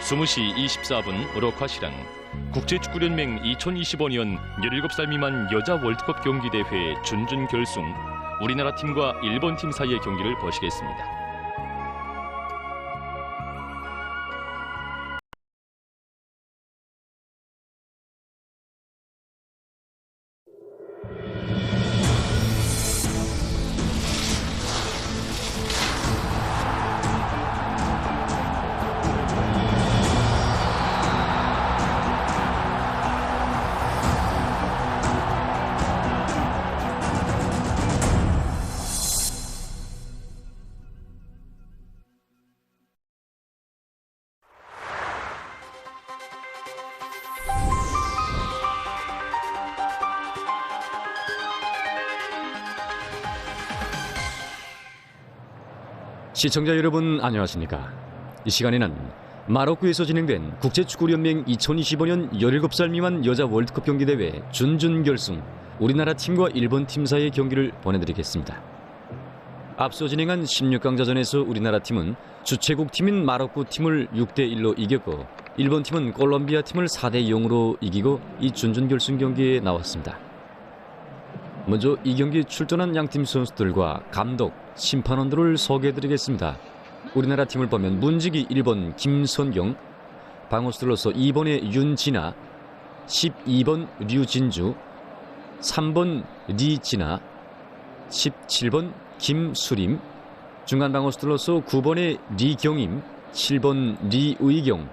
20시 24분 우루과이시랑 국제축구연맹 2025년 17살 미만 여자 월드컵 경기대회 준결승 우리나라 팀과 일본 팀 사이의 경기를 보시겠습니다. 시청자 여러분 안녕하십니까? 이 시간에는 마로크에서 진행된 국제축구연맹 2025년 17살 미만 여자 월드컵 경기대회 준결승 우리나라 팀과 일본 팀 사이의 경기를 보내드리겠습니다. 앞서 진행한 16강자전에서 우리나라 팀은 주최국 팀인 마로크 팀을 6대1로 이겼고 일본 팀은 콜롬비아 팀을 4대0으로 이기고 이 준결승 경기에 나왔습니다. 먼저 이 경기에 출전한 양팀 선수들과 감독, 심판원들을 소개해드리겠습니다. 우리나라 팀을 보면 문지기 1번 김선경, 방어수들로서 2번의 윤진아, 12번 류진주, 3번 리진아, 17번 김수림, 중간 방어수들로서 9번의 리경임, 7번 리의경,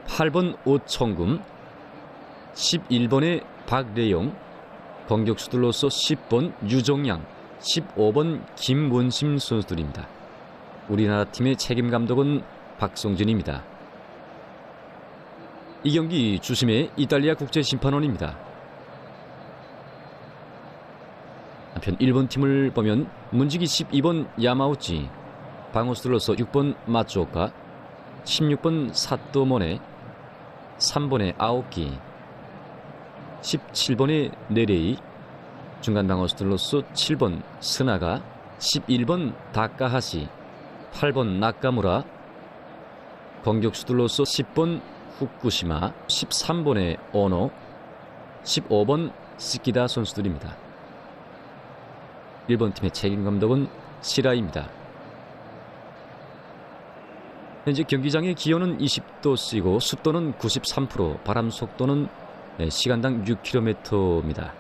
8번 오청금, 11번의 박래영, 공격수들로서 10번 유종양, 15번 김문심 선수들입니다. 우리나라 팀의 책임 감독은 박성진입니다. 이 경기 주심의 이탈리아 국제심판원입니다. 한편 일본 팀을 보면 문지기 12번 야마우치, 방어수들로서 6번 마츠오카, 16번 사토모네, 3번의 아오키, 17번의 네레이, 중간 방어수들로서 7번 스나가, 11번 다카하시, 8번 나카무라, 공격수들로서 10번 후쿠시마, 13번의 오노, 15번 시키다 선수들입니다. 일본 팀의 책임 감독은 시라이입니다. 현재 경기장의 기온은 20도씨고 습도는 93%, 바람 속도는 시간당 6km입니다.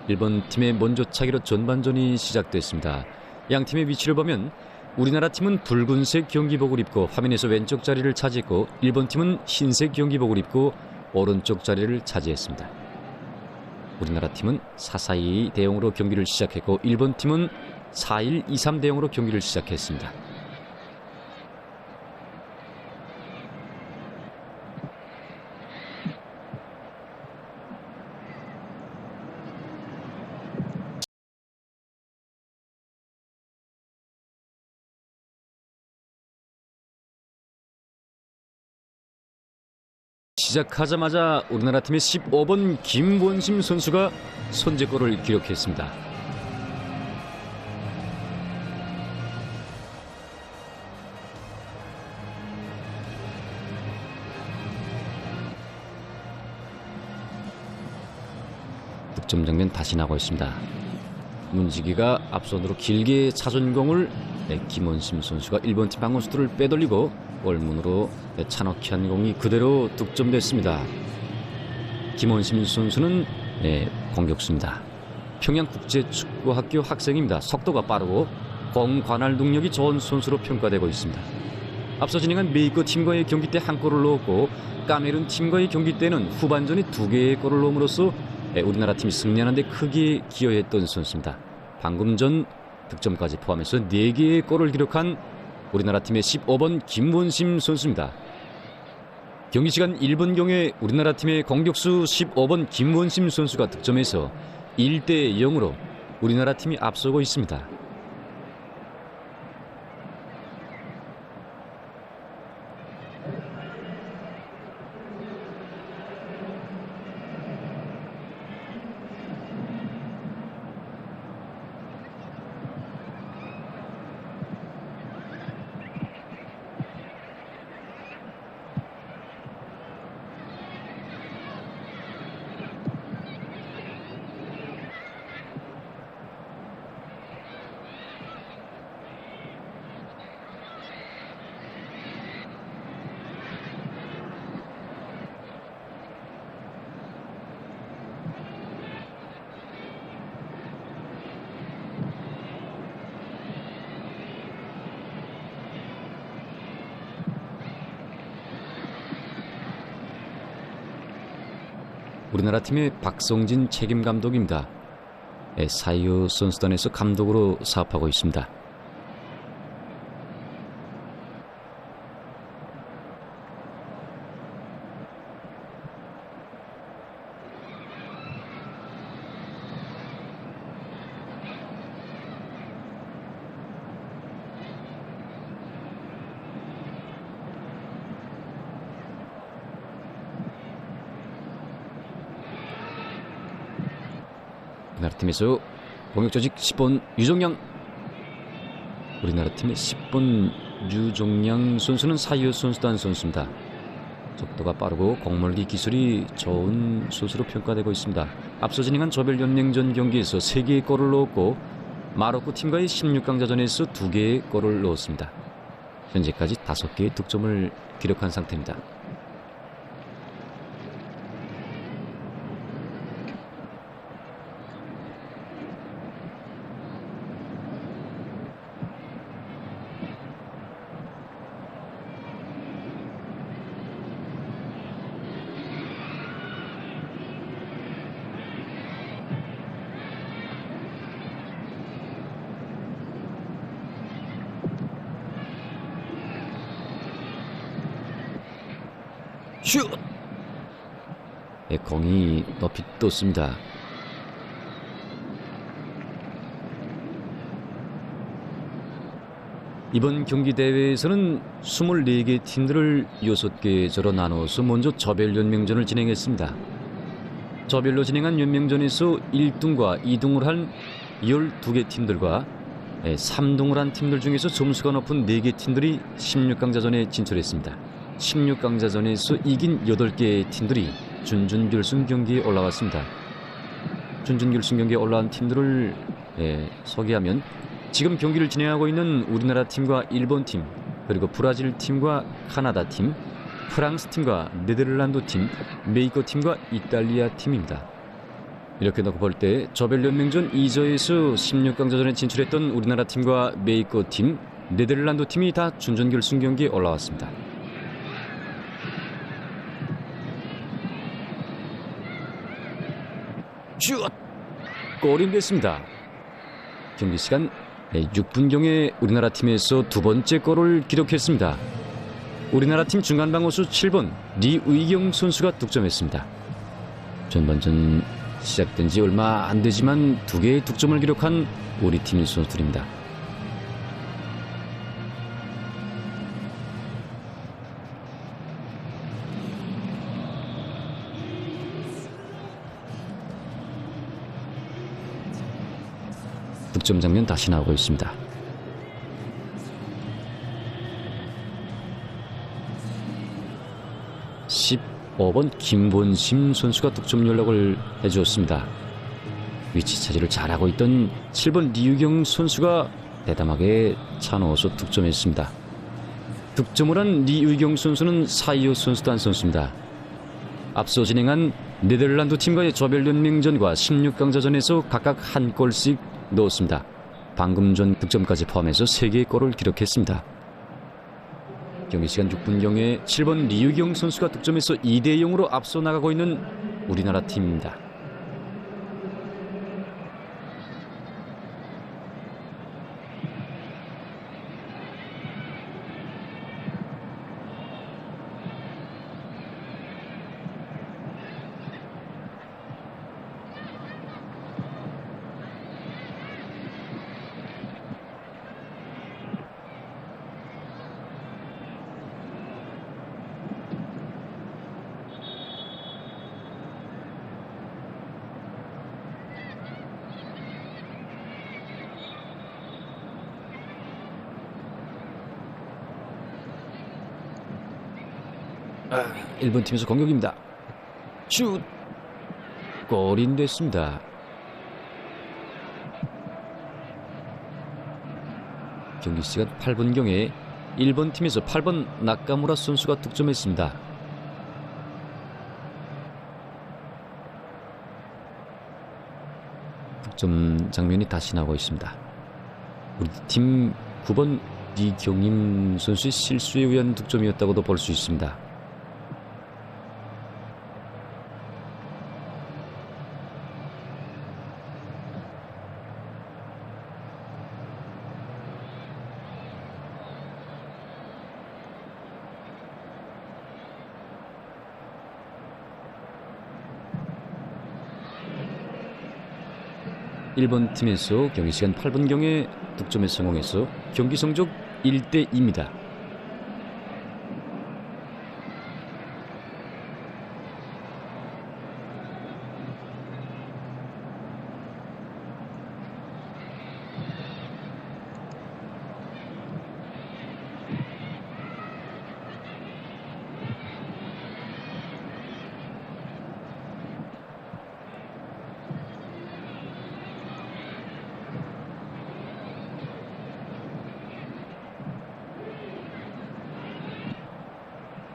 일본 팀의 먼저 차기로 전반전이 시작됐습니다. 양 팀의 위치를 보면 우리나라 팀은 붉은색 경기복을 입고 화면에서 왼쪽 자리를 차지했고 일본 팀은 흰색 경기복을 입고 오른쪽 자리를 차지했습니다. 우리나라 팀은 4-4-2 대응으로 경기를 시작했고 일본 팀은 4-1-2-3 대응으로 경기를 시작했습니다. 시작하자마자 우리나라 팀의 15번 김원심 선수가 선제골을 기록했습니다. 득점 장면 다시 나고 있습니다. 문지기가 앞선으로 길게 차준 공을 김원심 선수가 일본 팀 방어수들을 빼돌리고 골문으로 차놓기 한 공이 그대로 득점됐습니다. 김원심 선수는 공격수입니다. 평양국제축구학교 학생입니다. 속도가 빠르고 공 관할 능력이 좋은 선수로 평가되고 있습니다. 앞서 진행한 메이커 팀과의 경기 때 한 골을 넣었고 카메룬 팀과의 경기 때는 후반전에 2개의 골을 넣음으로써 우리나라 팀이 승리하는 데 크게 기여했던 선수입니다. 방금 전 득점까지 포함해서 4개의 골을 기록한 우리나라 팀의 15번 김원심 선수입니다. 경기시간 1분경에 우리나라 팀의 공격수 15번 김원심 선수가 득점해서 1대0으로 우리나라 팀이 앞서고 있습니다. 우리나라 팀의 박성진 책임 감독입니다. 사이오 선수단에서 감독으로 사업하고 있습니다. 우리나라 팀에서 공격 조직 10번 유종양. 우리나라 팀의 10번 유종양 선수는 사이오 선수단 선수입니다. 속도가 빠르고 공몰기 기술이 좋은 선수로 평가되고 있습니다. 앞서 진행한 조별연맹전 경기에서 3개의 골을 넣었고 마로코 팀과의 16강자전에서 2개의 골을 넣었습니다. 현재까지 5개의 득점을 기록한 상태입니다. 슛! 공이 높이 떴습니다. 이번 경기 대회에서는 24개 팀들을 6개조로 나누어서 먼저 조별연맹전을 진행했습니다. 조별로 진행한 연맹전에서 1등과 2등을 한 12개 팀들과 3등을 한 팀들 중에서 점수가 높은 4개 팀들이 16강자전에 진출했습니다. 16강자전에서 이긴 8개의 팀들이 준준결승 경기에 올라왔습니다. 준준결승 경기에 올라온 팀들을 소개하면 지금 경기를 진행하고 있는 우리나라 팀과 일본 팀, 그리고 브라질 팀과 카나다 팀, 프랑스 팀과 네덜란드 팀, 멕시코 팀과 이탈리아 팀입니다. 이렇게 놓고 볼 때 조별연맹전 2조에서 16강자전에 진출했던 우리나라 팀과 멕시코 팀, 네덜란드 팀이 다 준준결승 경기에 올라왔습니다. 슛! 골이 됐습니다. 경기 시간 6분경에 우리나라 팀에서 2번째 골을 기록했습니다. 우리나라 팀 중간방어수 7번 리의경 선수가 득점했습니다. 전반전 시작된 지 얼마 안 되지만 2개의 득점을 기록한 우리 팀 선수들입니다. 득점 장면 다시 나오고 있습니다. (15번) 김본심 선수가 득점 연락을 해주었습니다. 위치 차지를 잘하고 있던 7번 리유경 선수가 대담하게 차넣어서 득점했습니다. 득점을 한 리유경 선수는 사이오 선수단 선수입니다. 앞서 진행한 네덜란드 팀과의 조별연맹전과 16강자전에서 각각 한 골씩 넣었습니다. 방금 전 득점까지 포함해서 3개의 골을 기록했습니다. 경기 시간 6분경에 7번 리유경 선수가 득점해서 2대0으로 앞서 나가고 있는 우리나라 팀입니다. 일본 팀에서 공격입니다. 슛! 골이 됐습니다. 경기 시간 8분경에 일본 팀에서 8번 나카무라 선수가 득점했습니다. 득점 장면이 다시 나오고 있습니다. 우리 팀 9번 이경임 선수의 실수에 의한 득점이었다고도 볼 수 있습니다. 일본 팀에서 경기 시간 8분경에 득점에 성공해서 경기 성적 1대2입니다.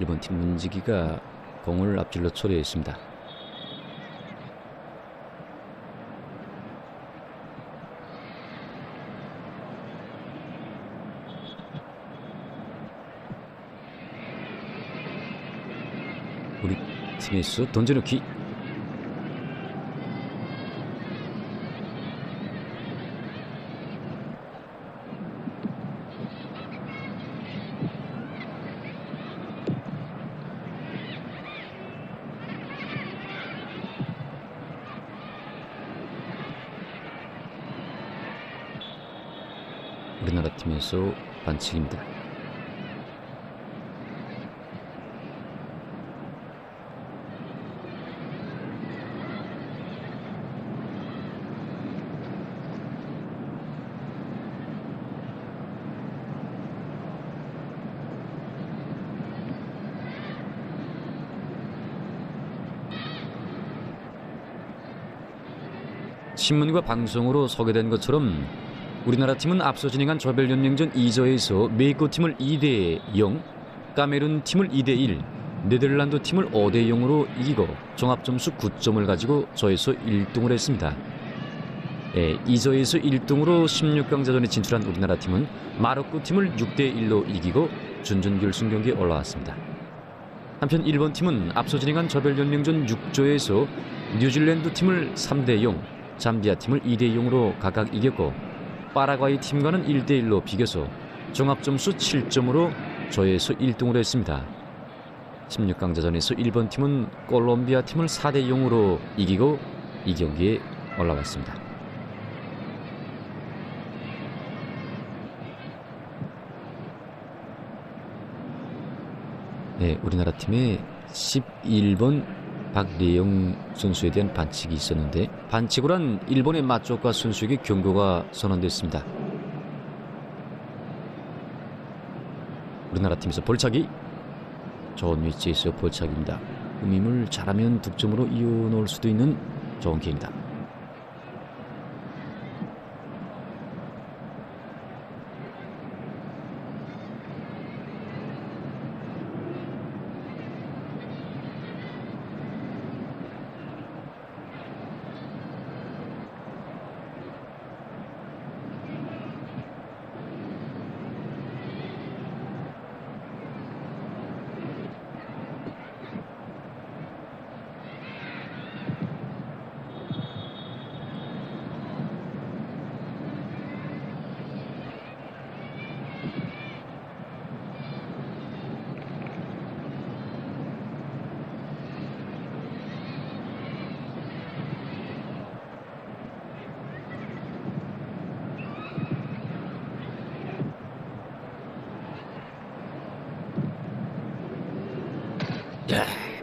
일본 팀 문지기가 공을 앞질러 처리했습니다. 우리 팀에서 던져넣기. 우리나라 팀에서 반칙입니다. 신문과 방송으로 소개된 것처럼 우리나라 팀은 앞서 진행한 조별연맹전 2조에서 멕시코 팀을 2대0, 카메룬 팀을 2대1, 네덜란드 팀을 5대0으로 이기고 종합점수 9점을 가지고 조에서 1등을 했습니다. 2조에서 1등으로 16강자전에 진출한 우리나라 팀은 마로코 팀을 6대1로 이기고 준결승 경기에 올라왔습니다. 한편 일본 팀은 앞서 진행한 조별연맹전 6조에서 뉴질랜드 팀을 3대0, 잠비아 팀을 2대0으로 각각 이겼고 파라과이 팀과는 1대1로 비겨서 종합점수 7점으로 조에서 1등을 했습니다. 16강자전에서 일본 팀은 콜롬비아 팀을 4대0으로 이기고 이 경기에 올라왔습니다. 네, 우리나라 팀의 11번 박리영 선수에 대한 반칙이 있었는데 반칙으로 한 일본의 마초카 선수에게 경고가 선언됐습니다. 우리나라 팀에서 볼차기, 좋은 위치에서 볼차기입니다. 음임을 잘하면 득점으로 이어놓을 수도 있는 좋은 기회입니다.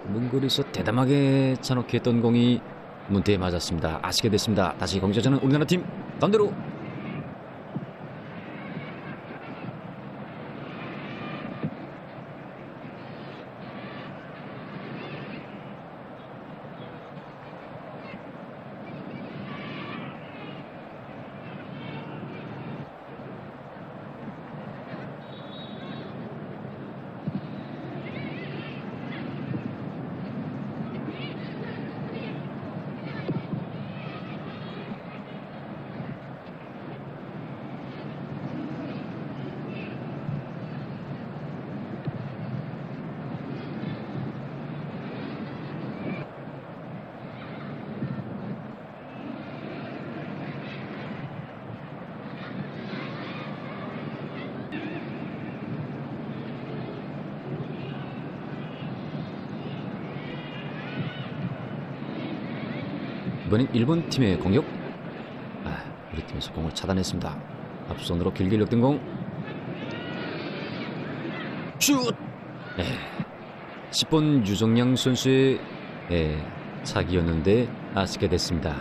문거리에서 대담하게 차놓게 했던 공이 문대에 맞았습니다. 아쉽게 됐습니다. 다시 공격자는 우리나라 팀 가운데로. 이번엔 일본 팀의 공격. 우리 팀에서 공을 차단했습니다. 앞손으로 길게 역든 공. 슛! 10번 유정양 선수의 차기였는데 아쉽게 됐습니다.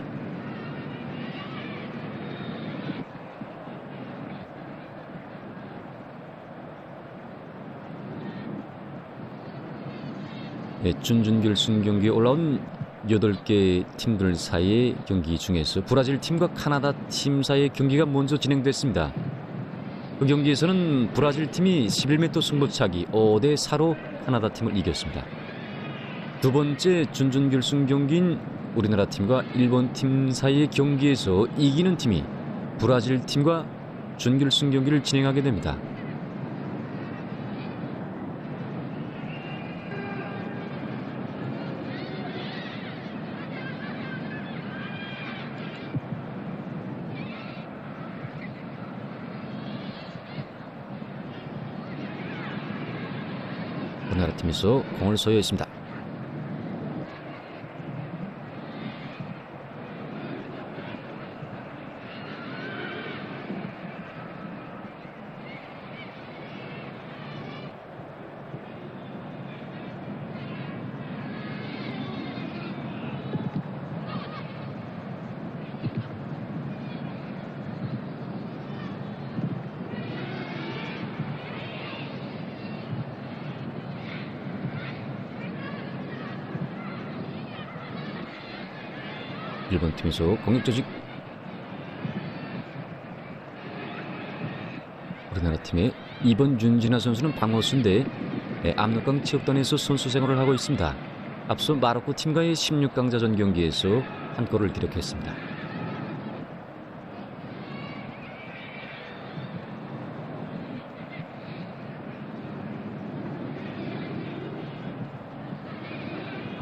준결승 경기에 올라온 8개 팀들 사이의 경기 중에서 브라질 팀과 카나다 팀 사이의 경기가 먼저 진행됐습니다. 그 경기에서는 브라질 팀이 11m 승부차기 5대 4로 카나다 팀을 이겼습니다. 두 번째 준결승 경기인 우리나라 팀과 일본 팀 사이의 경기에서 이기는 팀이 브라질 팀과 준결승 경기를 진행하게 됩니다. 우리나라 팀에서 공을 소유했습니다. 일본 팀에서 공격 조직. 우리나라 팀의 2번 윤진아 선수는 방어수인데 압록강 체육단에서 선수 생활을 하고 있습니다. 앞서 마로코 팀과의 16강자전 경기에서 한 골을 기록했습니다.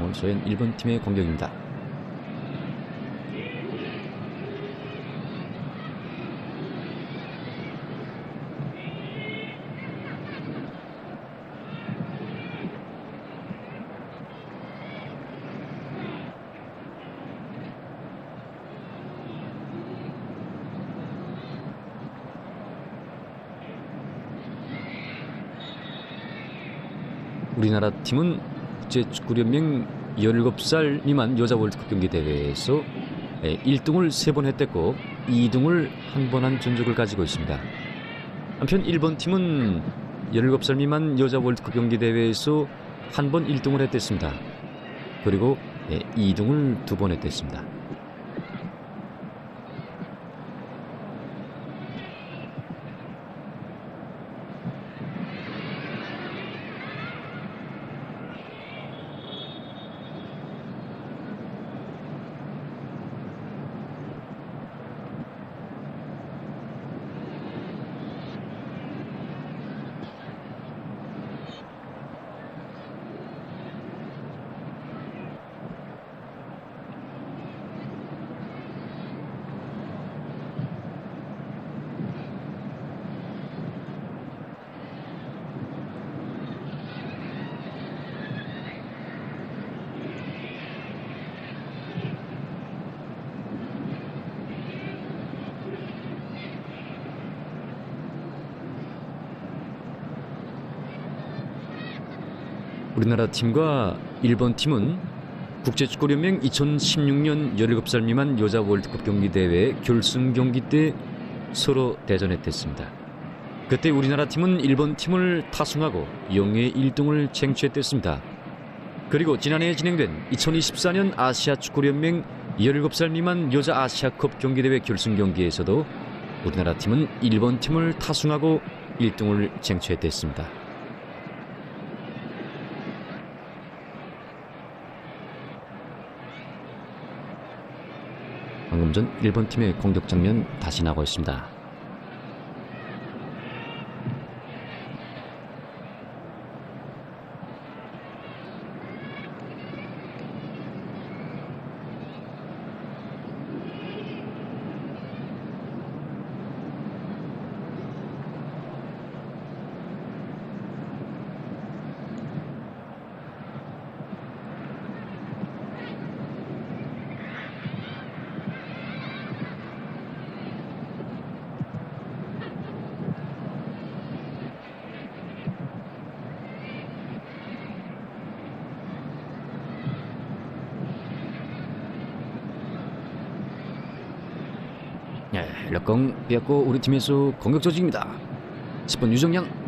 오늘 소연 일본 팀의 공격입니다. 우리나라 팀은 국제축구연맹 17살 미만 여자 월드컵 경기 대회에서 1등을 3번 했댔고 2등을 한 번 한 전적을 가지고 있습니다. 한편 일본 팀은 17살 미만 여자 월드컵 경기 대회에서 한 번 1등을 했댔습니다. 그리고 2등을 2번 했댔습니다. 우리나라 팀과 일본 팀은 국제축구연맹 2016년 17살 미만 여자 월드컵 경기 대회 결승 경기 때 서로 대전했댔습니다. 그때 우리나라 팀은 일본 팀을 타승하고 영예 1등을 쟁취했댔습니다. 그리고 지난해 진행된 2024년 아시아 축구연맹 17살 미만 여자 아시아컵 경기대회 결승 경기에서도 우리나라 팀은 일본 팀을 타승하고 1등을 쟁취했댔습니다. 방금 전 일본 팀의 공격 장면 다시 나오고 있습니다. 럭공 빼앗고 우리 팀에서 공격 조직입니다. 10번 유정양.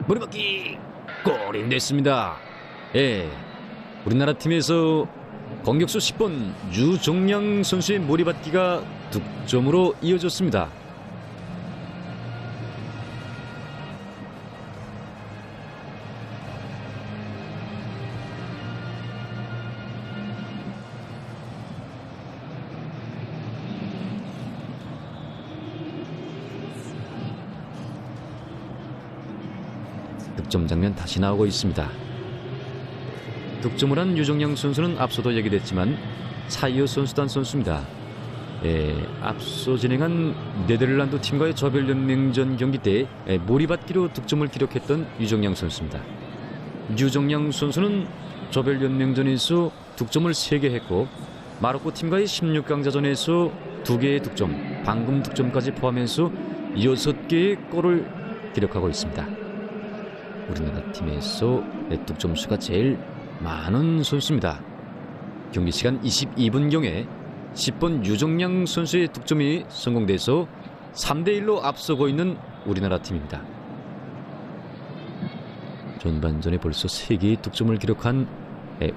머리박기 골이 됐습니다. 우리나라 팀에서 공격수 10번 유종양 선수의 머리박기가 득점으로 이어졌습니다. 득점 장면 다시 나오고 있습니다. 득점을 한 유정양 선수는 앞서도 얘기됐지만 사이어 선수단 선수입니다. 앞서 진행한 네덜란드 팀과의 조별연맹전 경기 때 몰이받기로 득점을 기록했던 유정양 선수입니다. 유정양 선수는 조별연맹전에서 득점을 3개 했고 마로코 팀과의 16강자전에서 2개의 득점, 방금 득점까지 포함해서 6개의 골을 기록하고 있습니다. 우리나라 팀에서 득점 수가 제일 많은 선수입니다. 경기 시간 22분경에 10번 유정양 선수의 득점이 성공돼서 3대1로 앞서고 있는 우리나라 팀입니다. 전반전에 벌써 3개의 득점을 기록한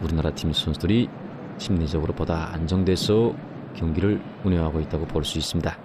우리나라 팀 선수들이 심리적으로 보다 안정돼서 경기를 운영하고 있다고 볼 수 있습니다.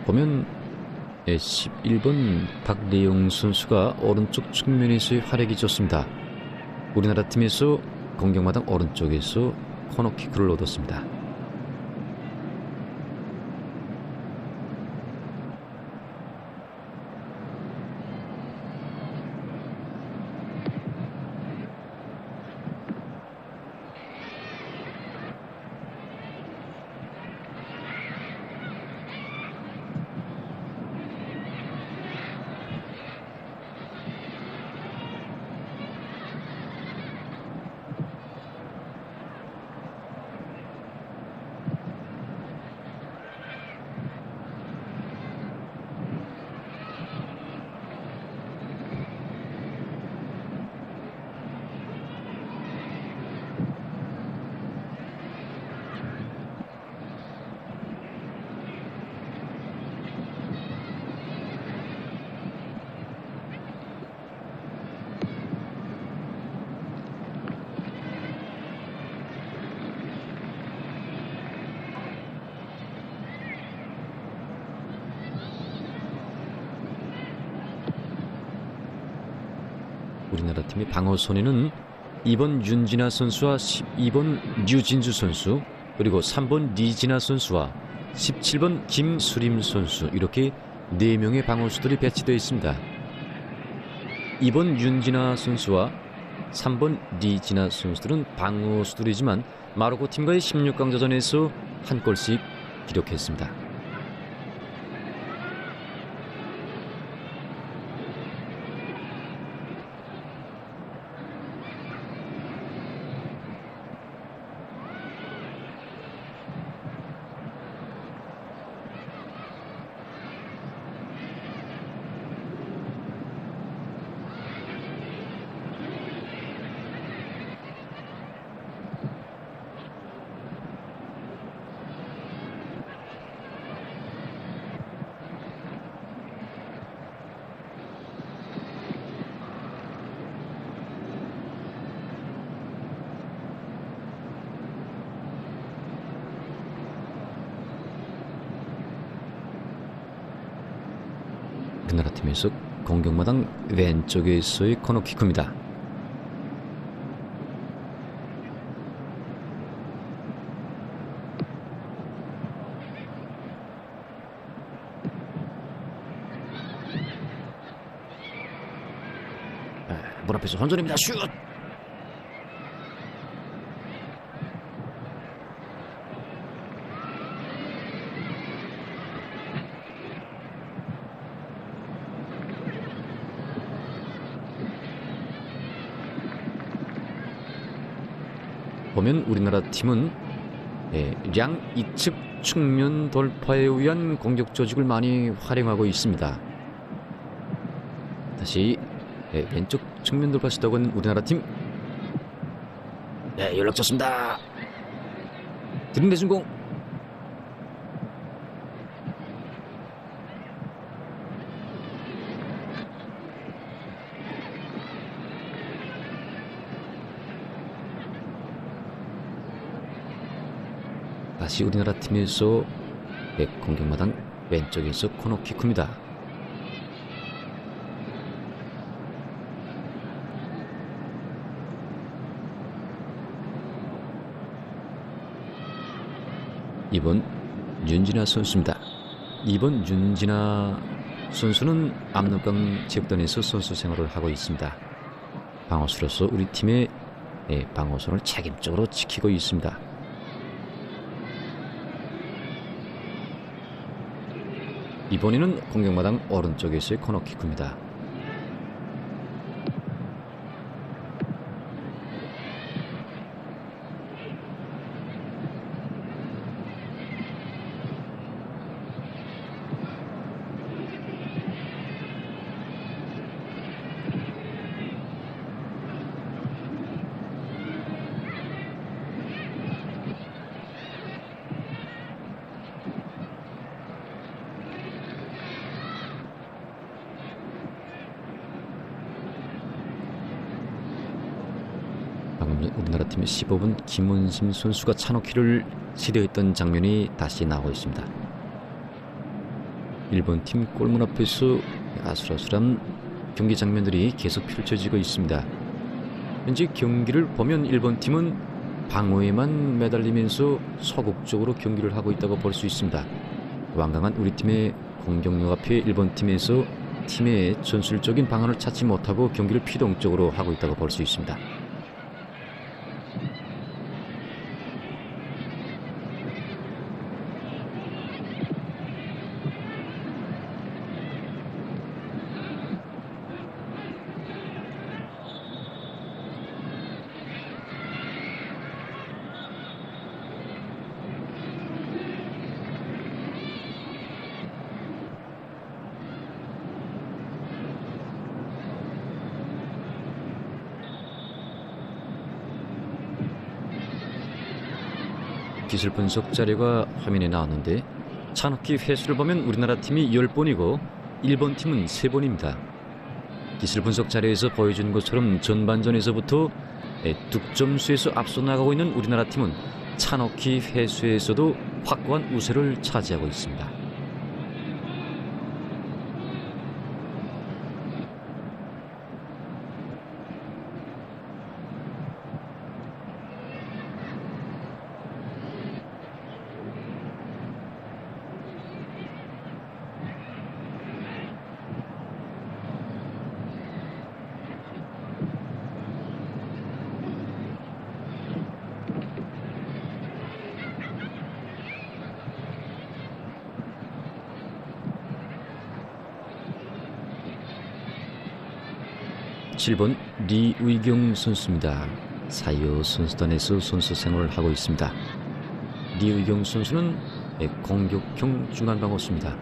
보면 11번 박래용 선수가 오른쪽 측면에서의 활약이 좋습니다. 우리나라 팀에서 공격마당 오른쪽에서 코너킥을 얻었습니다. 우리나라 팀의 방어 손에는 2번 윤진아 선수와 12번 류진주 선수, 그리고 3번 리진아 선수와 17번 김수림 선수, 이렇게 4명의 방어수들이 배치되어 있습니다. 2번 윤진아 선수와 3번 리진아 선수들은 방어수들이지만 마로코 팀과의 16강자전에서 한 골씩 기록했습니다. 우리나라 팀에서 공격마당 왼쪽에서의 코너킥입니다. 문 앞에서 혼전입니다. 슛! 보면 우리나라 팀은 양 이측 측면 돌파에 의한 공격 조직을 많이 활용하고 있습니다. 다시 왼쪽 측면 돌파 시도하는 우리나라 팀. 연락 좋습니다. 들이대준 공. 다시 우리나라 팀에서 공격마당 왼쪽에서 코너킥입니다. 이번 윤진아 선수입니다. 이번 윤진아 선수는 압록강 체육단에서 선수 생활을 하고 있습니다. 방어수로서 우리 팀의 방어선을 책임적으로 지키고 있습니다. 이번에는 공격마당 오른쪽에서의 코너킥입니다. 방금 우리나라 팀의 15번 김원심 선수가 찬호키를 시도했던 장면이 다시 나오고 있습니다. 일본 팀 골문 앞에서 아슬아슬한 경기 장면들이 계속 펼쳐지고 있습니다. 현재 경기를 보면 일본 팀은 방어에만 매달리면서 소극적으로 경기를 하고 있다고 볼 수 있습니다. 완강한 우리 팀의 공격력 앞에 일본 팀에서 팀의 전술적인 방안을 찾지 못하고 경기를 피동적으로 하고 있다고 볼 수 있습니다. 기술 분석 자료가 화면에 나왔는데 찬호키 횟수를 보면 우리나라 팀이 10번이고 일본 팀은 3번입니다. 기술 분석 자료에서 보여준 것처럼 전반전에서부터 득점수에서 앞서 나가고 있는 우리나라 팀은 찬호키 횟수에서도 확고한 우세를 차지하고 있습니다. 7번 리의경 선수입니다. 사이어 선수단에서 선수 생활을 하고 있습니다. 리의경 선수는 공격형 중간 방어수입니다.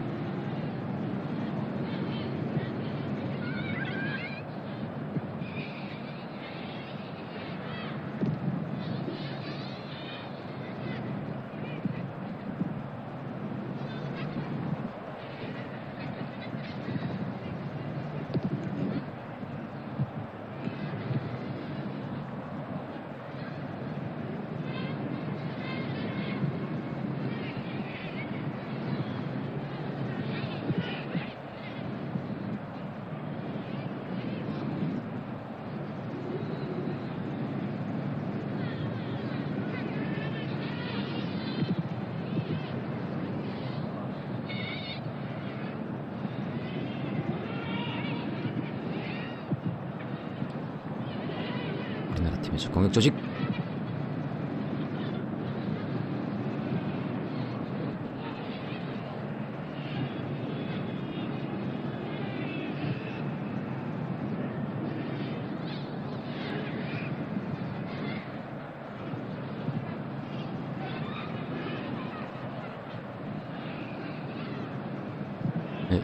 우리나라 팀에서 공격 조직.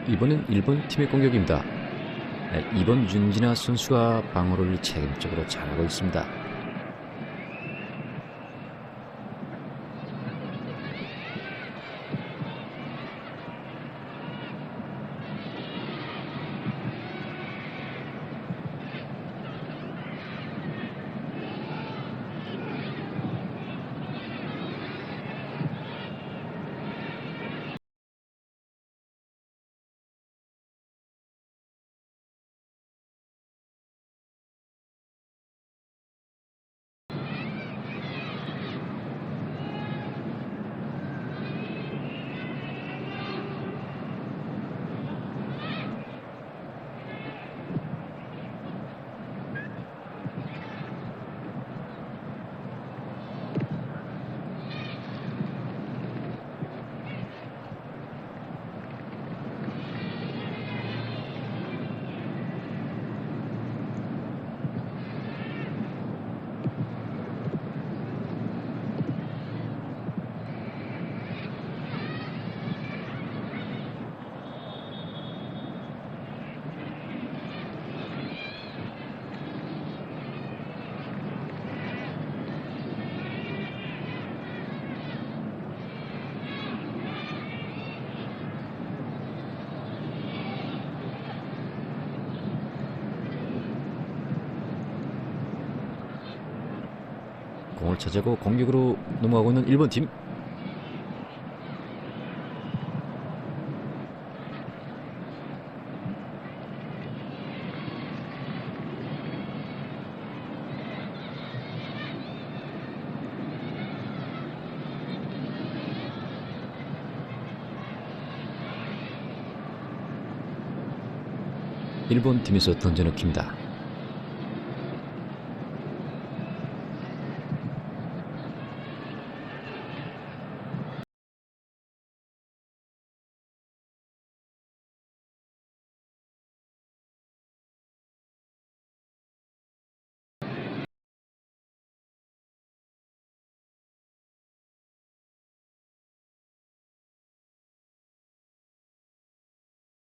이번엔 일본 팀의 공격입니다. 2번 윤진아 선수가 방어를 책임적으로 잘하고 있습니다. 공을 차지하고 공격으로 넘어가고 있는 1번 팀. 일본 팀에서 던져넣기입니다.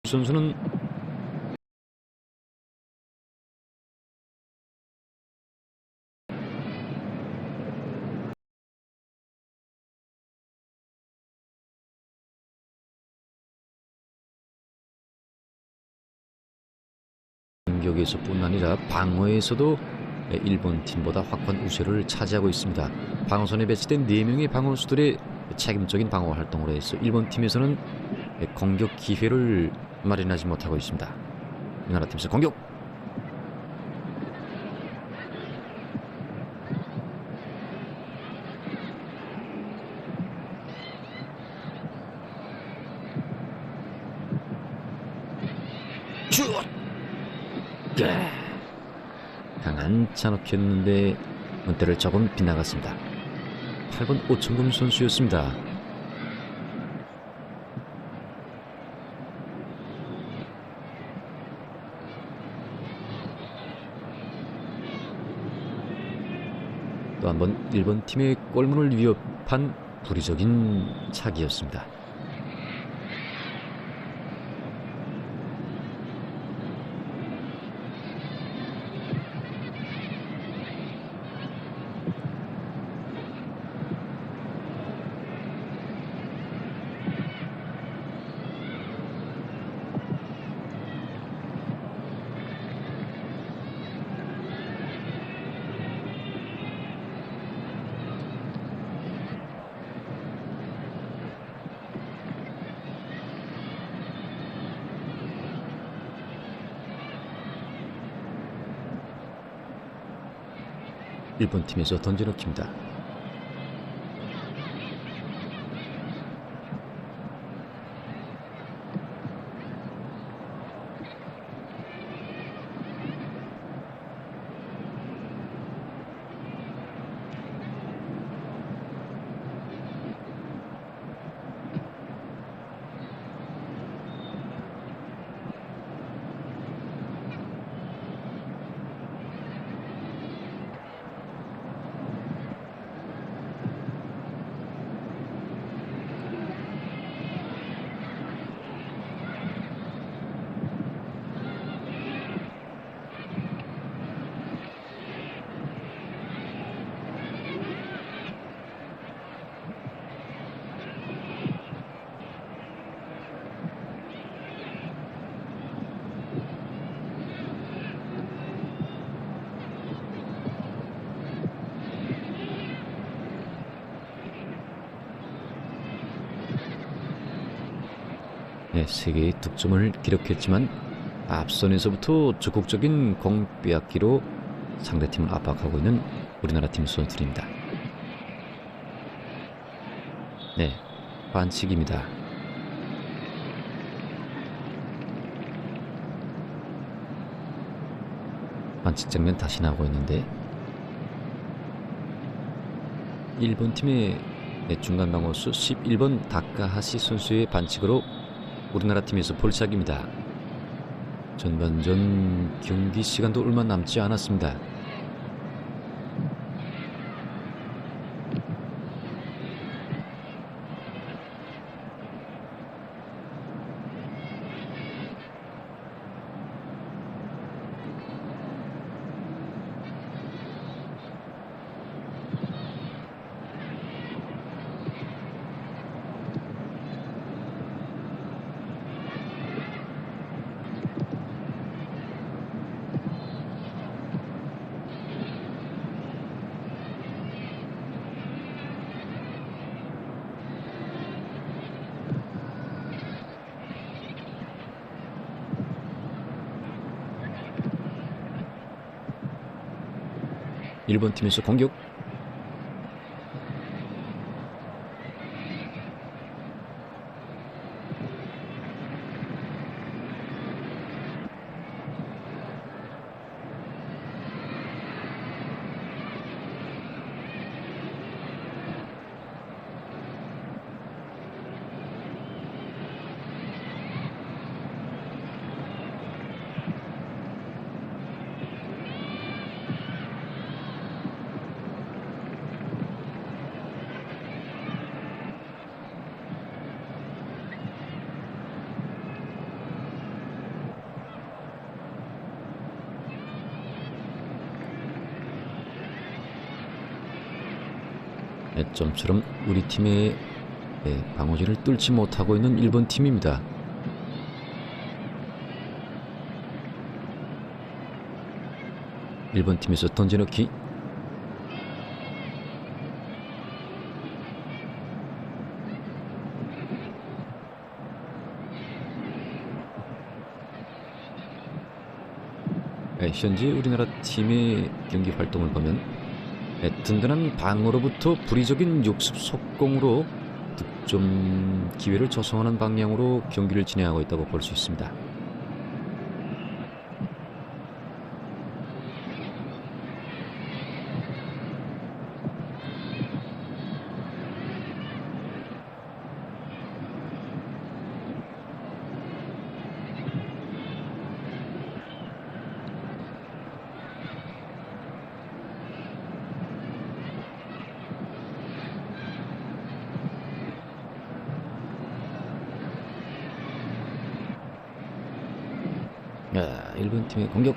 선수는 공격에서뿐 아니라 방어에서도 일본 팀보다 확고한 우세를 차지하고 있습니다. 방어선에 배치된 4명의 방어수들의 책임적인 방어 활동으로 해서 일본 팀에서는 공격 기회를 마련하지 못하고 있습니다. 우리나라 팀에서 공격. 슛! 강한 찬업이었는데 문대를 조금 빗나갔습니다. 8번 오천금 선수였습니다. 또 한 번 일본 팀의 골문을 위협한 부리적인 차기였습니다. 일본 팀에서 던져넣기입니다. 네, 3개의 득점을 기록했지만 앞선에서부터 적극적인 공 빼앗기로 상대팀을 압박하고 있는 우리나라 팀 선수들입니다. 네, 반칙입니다. 반칙 장면 다시 나오고 있는데 일본 팀의 중간 방어수 11번 다카하시 선수의 반칙으로 우리나라 팀에서 볼시작입니다. 전반전 경기 시간도 얼마 남지 않았습니다. 일본 팀에서 공격. 좀처럼 우리 팀의 방어진을 뚫지 못하고 있는 일본 팀입니다. 일본 팀에서 던져넣기. 현재 우리나라 팀의 경기 활동을 보면 든든한 방어로부터 부리적인 역습 속공으로 득점 기회를 조성하는 방향으로 경기를 진행하고 있다고 볼 수 있습니다. 일본 팀의 공격.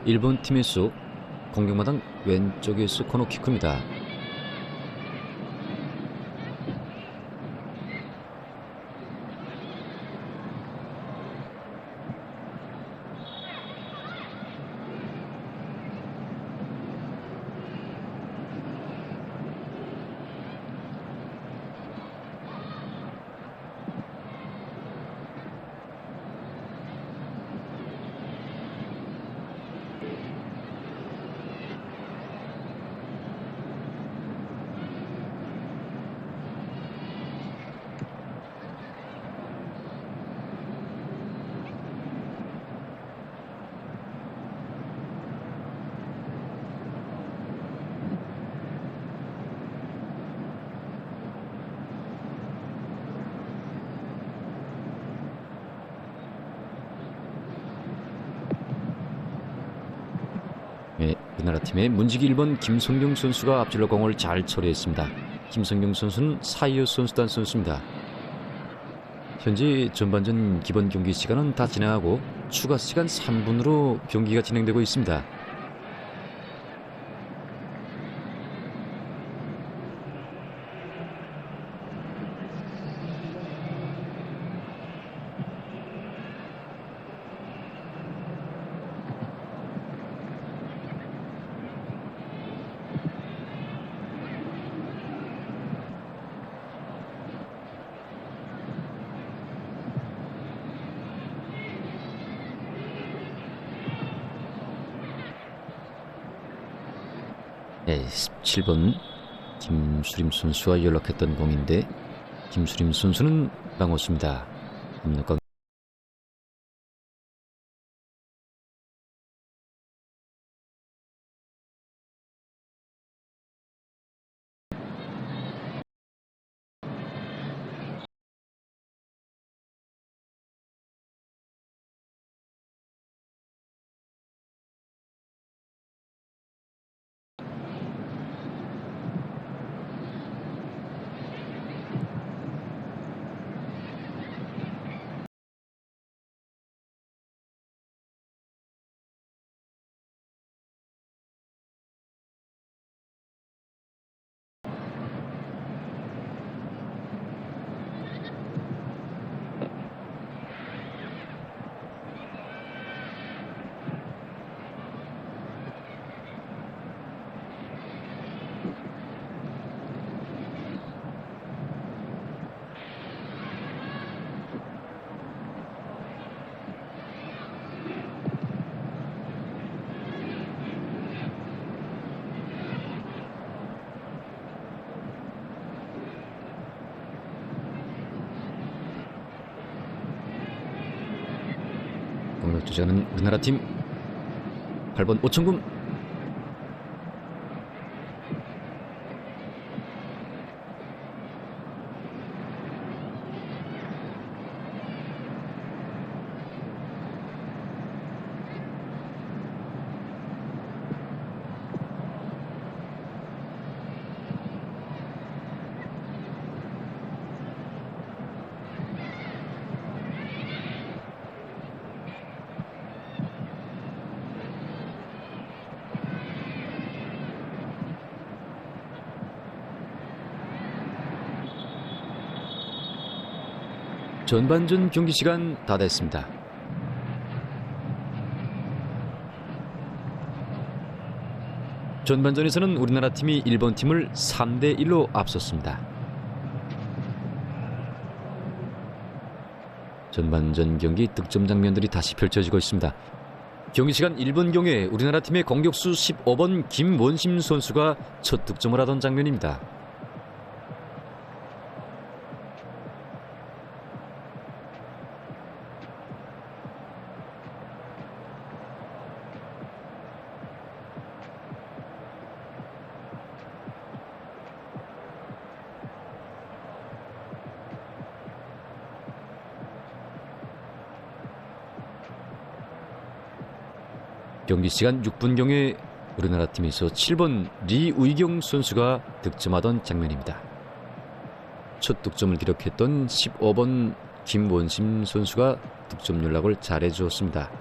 일본 팀의 수 공격마당 왼쪽에서 코너킥입니다. 네, 우리나라 팀의 문지기 1번 김성경 선수가 앞질러 공을 잘 처리했습니다. 김성경 선수는 사이어 선수단 선수입니다. 현재 전반전 기본 경기 시간은 다 지나가고 추가 시간 3분으로 경기가 진행되고 있습니다. 네, 17번 김수림 선수와 연락했던 공인데 김수림 선수는 방어수입니다. 압력강 공격 주자는 우리나라 팀 8번 오천금. 전반전 경기 시간 다 됐습니다. 전반전에서는 우리나라 팀이 일본 팀을 3대 1로 앞섰습니다. 전반전 경기 득점 장면들이 다시 펼쳐지고 있습니다. 경기 시간 1분 경에 우리나라 팀의 공격수 15번 김원심 선수가 첫 득점을 하던 장면입니다. 경기 시간 6분경에 우리나라 팀에서 7번 리우이경 선수가 득점하던 장면입니다. 첫 득점을 기록했던 15번 김원심 선수가 득점 연락을 잘해주었습니다.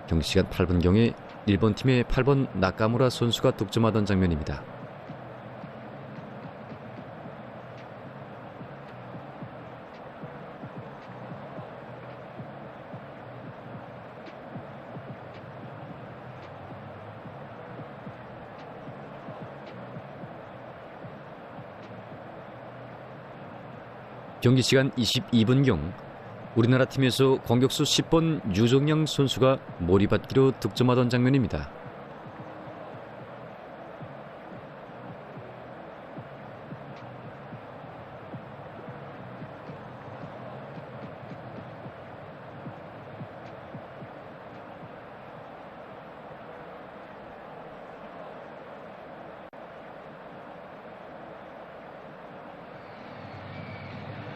경기시간 8분경에 일본 팀의 8번 나카무라 선수가 득점하던 장면입니다. 경기시간 22분경 우리나라 팀에서 공격수 10번 유정양 선수가 몰이받기로 득점하던 장면입니다.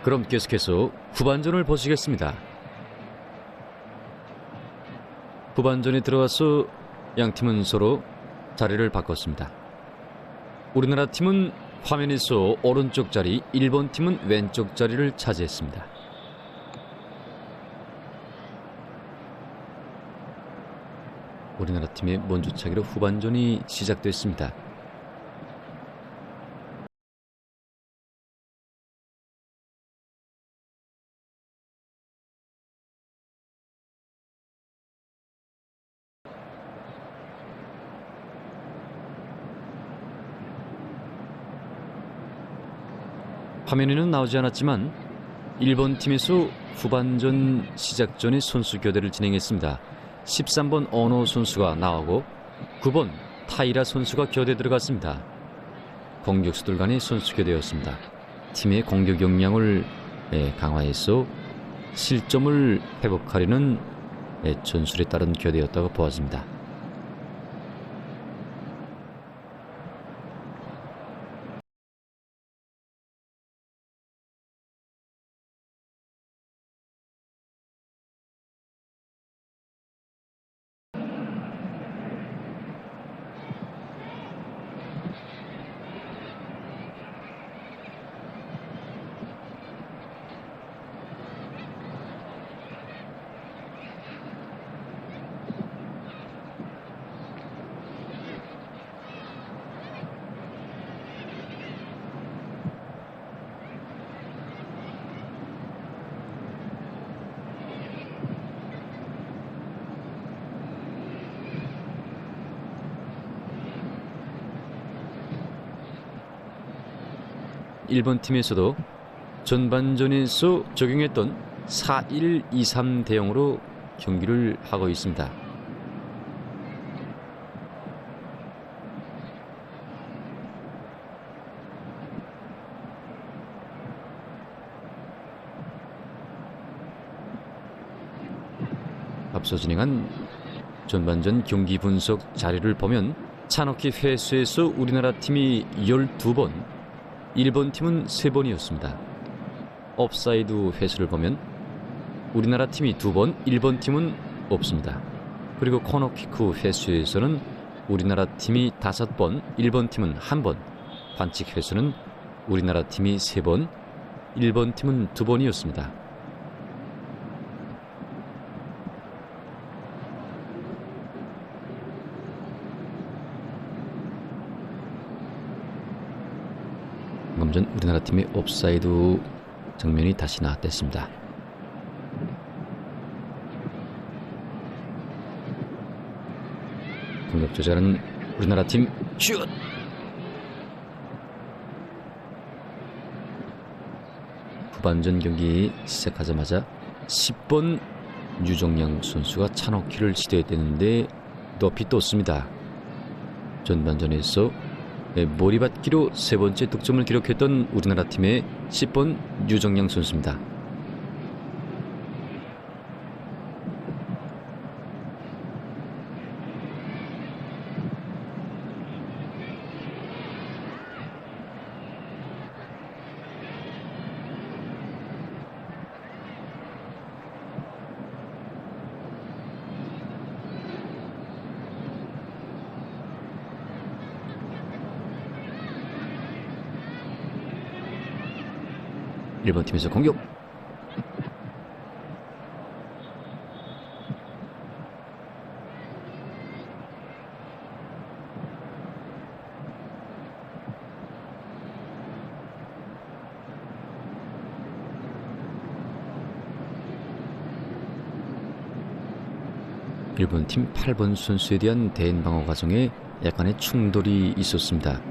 그럼 계속해서 후반전을 보시겠습니다. 후반전에 들어와서 양팀은 서로 자리를 바꿨습니다. 우리나라 팀은 화면에서 오른쪽 자리, 일본 팀은 왼쪽 자리를 차지했습니다. 우리나라 팀의 먼저 차기로 후반전이 시작됐습니다. 화면에는 나오지 않았지만 일본 팀에서 후반전 시작 전에 선수 교대를 진행했습니다. 13번 오노 선수가 나오고 9번 타이라 선수가 교대 들어갔습니다. 공격수들 간의 선수 교대였습니다. 팀의 공격 역량을 강화해서 실점을 회복하려는 전술에 따른 교대였다고 보았습니다. 일본 팀에서도 전반전에서 적용했던 4-1-2-3 대형으로 경기를 하고 있습니다. 앞서 진행한 전반전 경기 분석 자료를 보면 찬호키 회수에서 우리나라 팀이 12번, 일본 팀은 3번이었습니다. 옵사이드 회수를 보면 우리나라 팀이 2번, 일본 팀은 없습니다. 그리고 코너킥 회수에서는 우리나라 팀이 5번, 일본 팀은 1번, 반칙 회수는 우리나라 팀이 3번, 일본 팀은 2번이었습니다. 방금 전 우리나라 팀의 옵사이드 장면이 다시 나왔댔습니다. 공격 주자는 우리나라 팀 슛! 후반전 경기 시작하자마자 10번 유정양 선수가 찬호키를 시도했는데 높이 떴습니다. 전반전에서 몰이받기로 3번째 득점을 기록했던 우리나라 팀의 10번 유정양 선수입니다. 일본 팀에서 공격. 일본 팀 8번 선수에 대한 대인 방어 과정에 약간의 충돌이 있었습니다.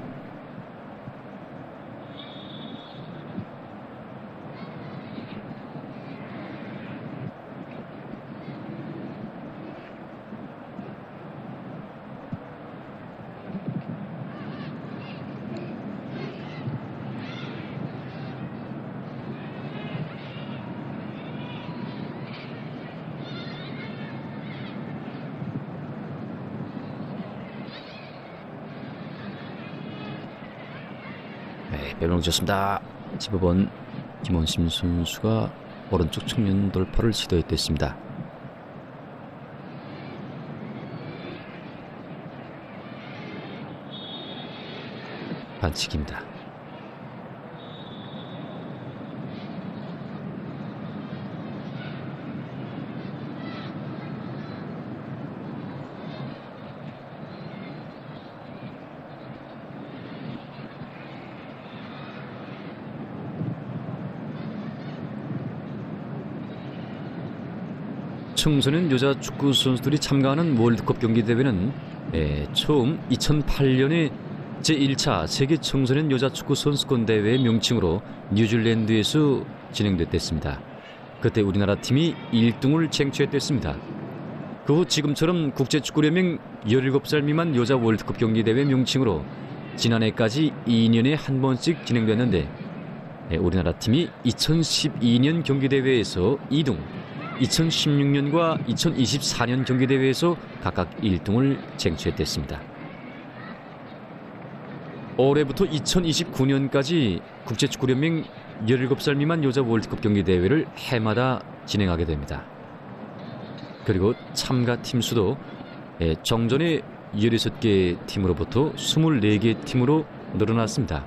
네, 빼놓졌습니다 15번 김원심 선수가 오른쪽 측면 돌파를 시도했습니다. 반칙입니다. 청소년 여자 축구 선수들이 참가하는 월드컵 경기 대회는 처음 2008년에 제1차 세계 청소년 여자 축구 선수권 대회의 명칭으로 뉴질랜드에서 진행됐습니다. 그때 우리나라 팀이 1등을 쟁취했습니다. 그 후 지금처럼 국제축구연맹 17살 미만 여자 월드컵 경기 대회 명칭으로 지난해까지 2년에 한 번씩 진행됐는데 우리나라 팀이 2012년 경기 대회에서 2등, 2016년과 2024년 경기대회에서 각각 1등을 쟁취했습니다. 올해부터 2029년까지 국제축구연맹 17살 미만 여자 월드컵 경기대회를 해마다 진행하게 됩니다. 그리고 참가팀 수도 정전의 16개 팀으로부터 24개 팀으로 늘어났습니다.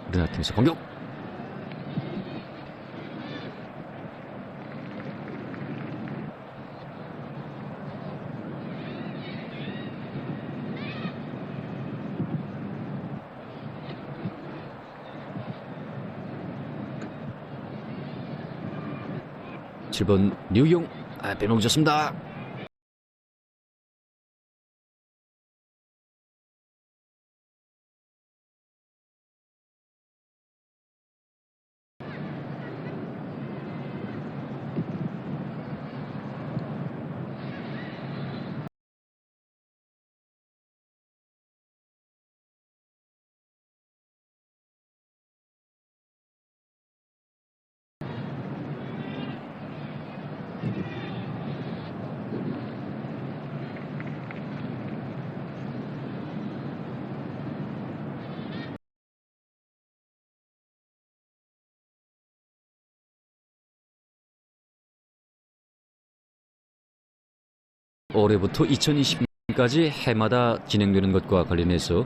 우리나라 팀에서 공격. 칠 번 류용 빼놓으셨습니다. 올해부터 2020년까지 해마다 진행되는 것과 관련해서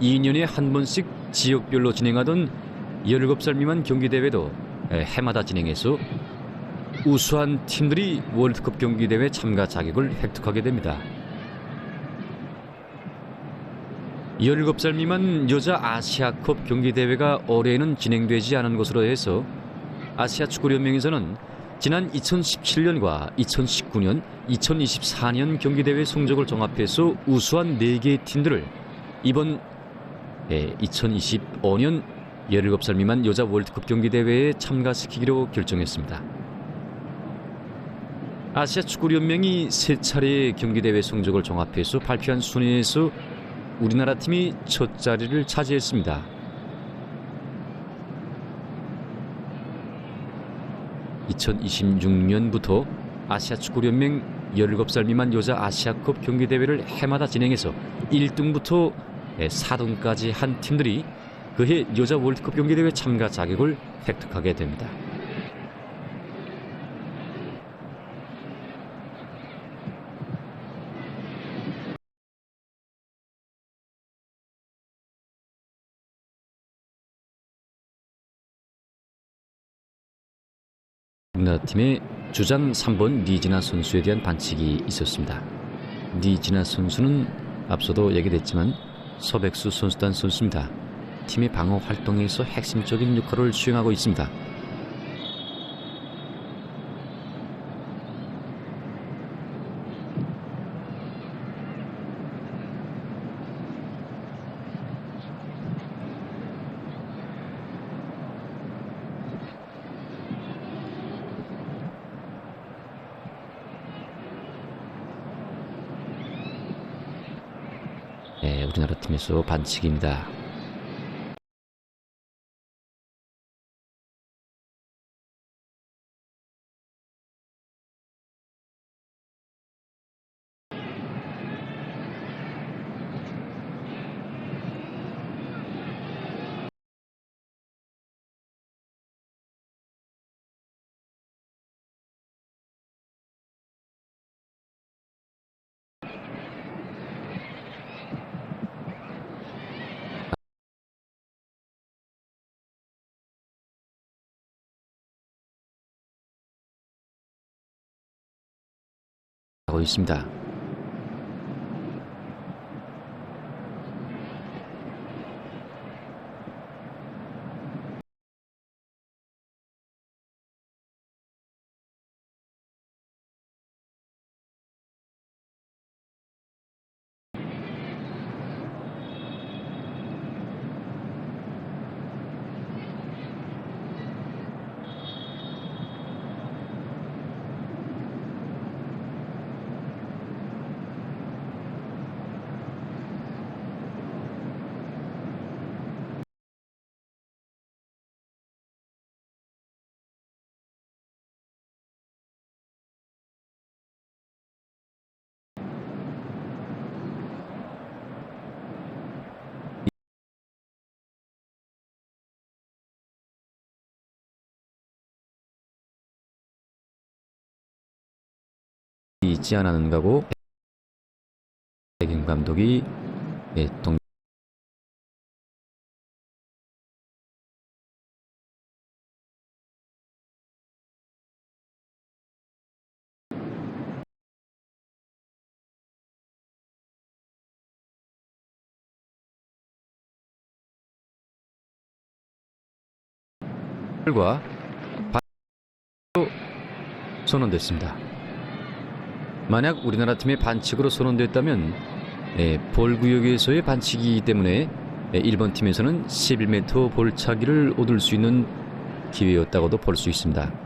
2년에 한 번씩 지역별로 진행하던 17살 미만 경기대회도 해마다 진행해서 우수한 팀들이 월드컵 경기대회 참가 자격을 획득하게 됩니다. 17살 미만 여자 아시아컵 경기대회가 올해에는 진행되지 않은 것으로 해서 아시아축구연맹에서는 지난 2017년과 2019년, 2024년 경기대회 성적을 종합해서 우수한 4개 팀들을 이번 2025년 17살 미만 여자 월드컵 경기대회에 참가시키기로 결정했습니다. 아시아축구연맹이 3차례의 경기대회 성적을 종합해서 발표한 순위에서 우리나라 팀이 첫 자리를 차지했습니다. (2026년부터) 아시아축구연맹 17살 미만 여자 아시아컵 경기대회를 해마다 진행해서 1등부터 4등까지 한 팀들이 그해 여자 월드컵 경기대회 참가 자격을 획득하게 됩니다. 우리나라 팀의 주장 3번 니지나 선수에 대한 반칙이 있었습니다. 니지나 선수는 앞서도 얘기됐지만 서백수 선수단 선수입니다. 팀의 방어 활동에서 핵심적인 역할을 수행하고 있습니다. 네, 우리나라 팀에서 반칙입니다. 하고 있습니다. 있지 않았는가고 백인 감독이 동 결과 반칙으로 선언됐습니다. 만약 우리나라 팀의 반칙으로 선언됐다면 볼 구역에서의 반칙이기 때문에 1번 팀에서는 11m 볼차기를 얻을 수 있는 기회였다고도 볼 수 있습니다.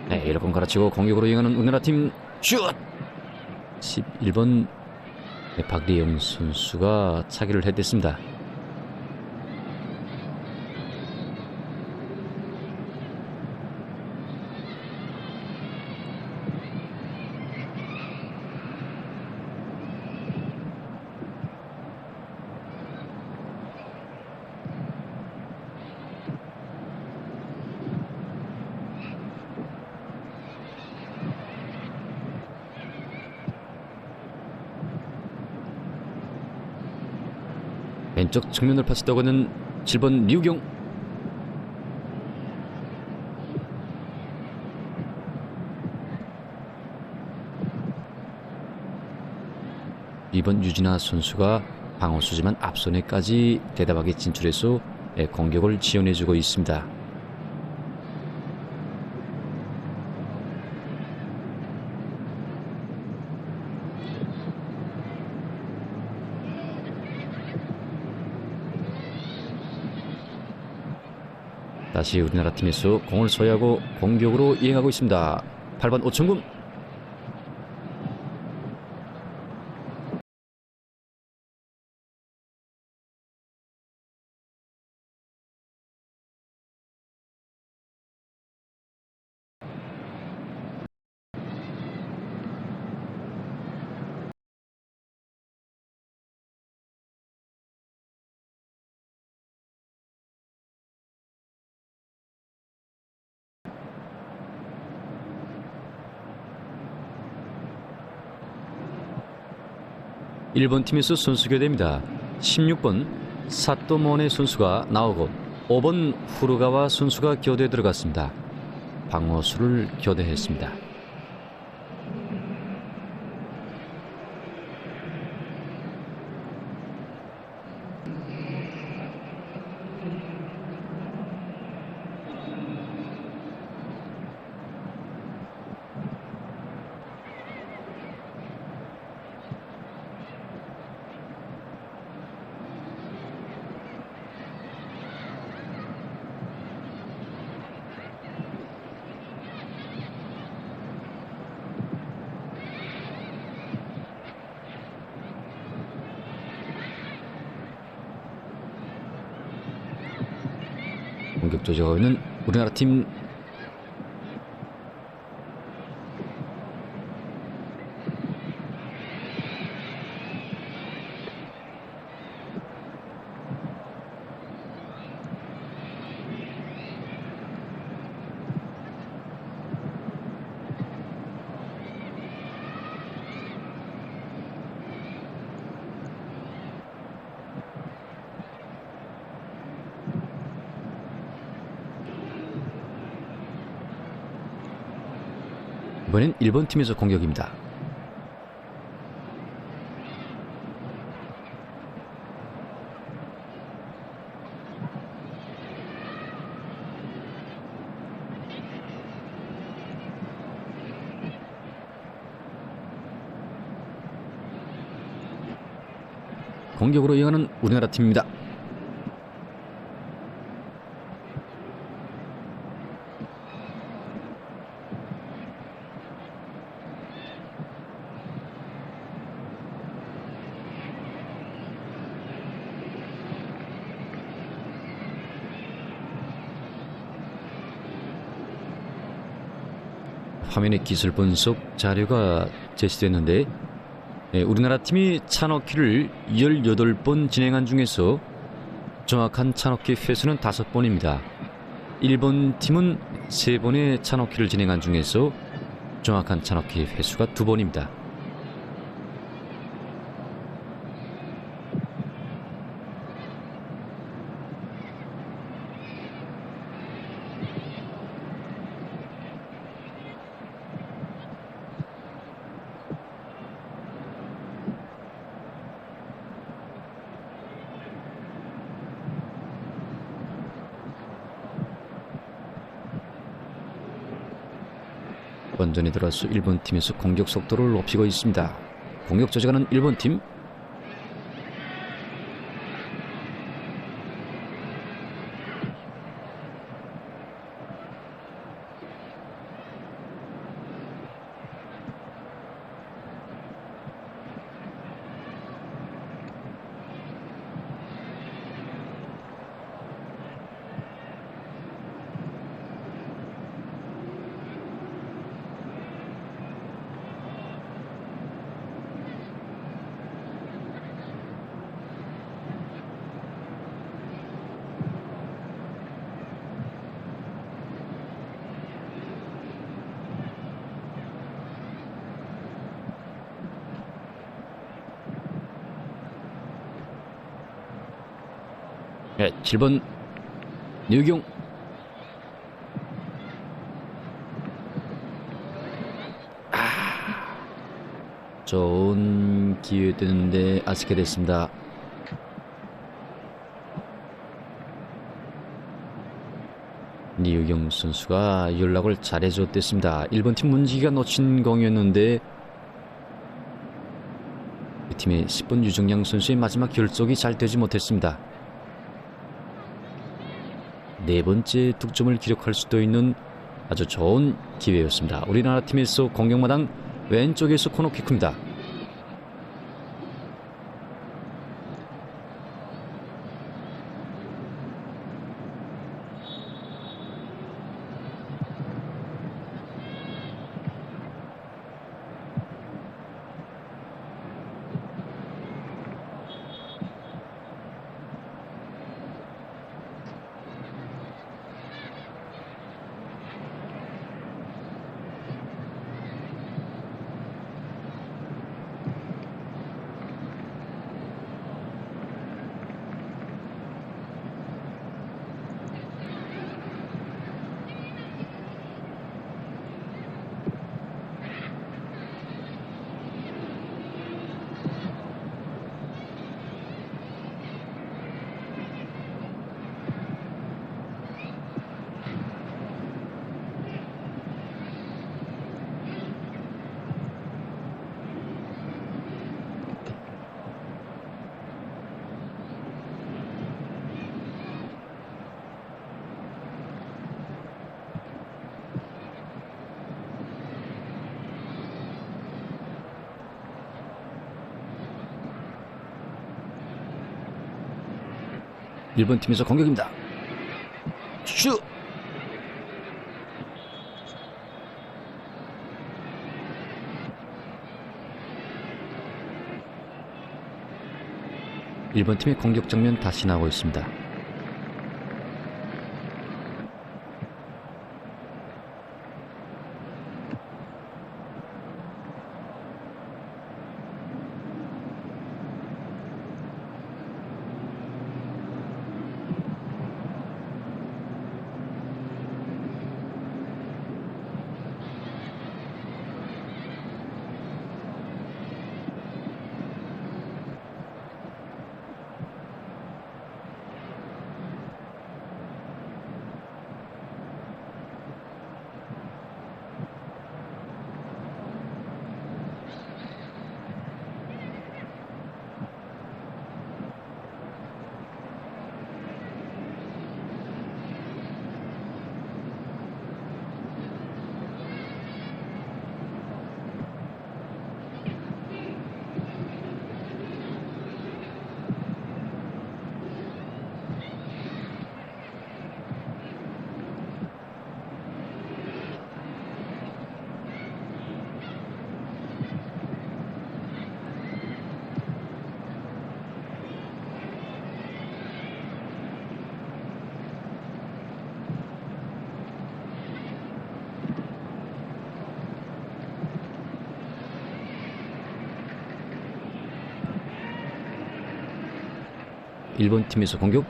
네, 1번 갈아치고 공격으로 이어가는 우리나라 팀 슛! 11번 박리영 선수가 차기를 해댔습니다. 왼쪽 측면을 파치다고 하는 7번 류경. 이번 유진아 선수가 방어수지만 앞선에까지 대담하게 진출해서 공격을 지원해주고 있습니다. 다시 우리나라 팀에서 공을 소유하고 공격으로 이행하고 있습니다. 8번 오천금. 1번 팀에서 선수 교대입니다. 16번 사토모네 선수가 나오고 5번 후르가와 선수가 교대에 들어갔습니다. 방어수를 교대했습니다. 공격 조직하고 있는 우리나라 팀. 이번엔 1번 팀에서 공격입니다. 공격으로 이어가는 우리나라 팀입니다. 화면에 기술 분석 자료가 제시됐는데 우리나라 팀이 차넣기를 18번 진행한 중에서 정확한 차넣기 횟수는 5번입니다. 일본 팀은 3번의 차넣기를 진행한 중에서 정확한 차넣기 횟수가 2번입니다. 완전히 들어서 일본 팀에서 공격 속도를 높이고 있습니다. 공격 조직하는 일본 팀. 네, 7번 류경. 좋은 기회였는데 아쉽게 됐습니다. 류경 선수가 연락을 잘해줬댔습니다. 1번 팀 문지기가 놓친 공이었는데 팀의 10번 유정양 선수의 마지막 결속이 잘 되지 못했습니다. 네 번째 득점을 기록할 수도 있는 아주 좋은 기회였습니다. 우리나라 팀에서 공격마당 왼쪽에서 코너킥입니다. 일본 팀에서 공격입니다. 슛! 일본 팀의 공격 장면 다시 나오고 있습니다. 일본 팀에서 공격.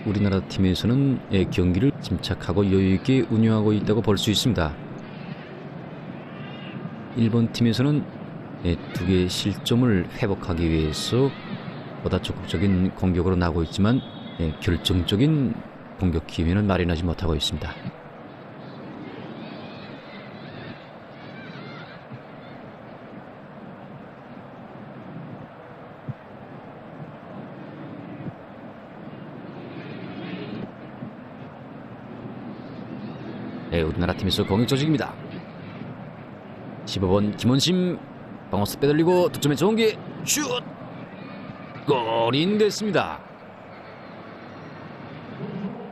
우리나라 팀에서는 경기를 침착하고 여유있게 운영하고 있다고 볼 수 있습니다. 일본 팀에서는 두 개의 실점을 회복하기 위해서 보다 적극적인 공격으로 나가고 있지만 결정적인 공격 기회는 마련하지 못하고 있습니다. 우리나라 팀에서 공격 조직입니다. 15번 김원심 방어스 빼돌리고 득점에 좋은 게 슛! 골인 됐습니다.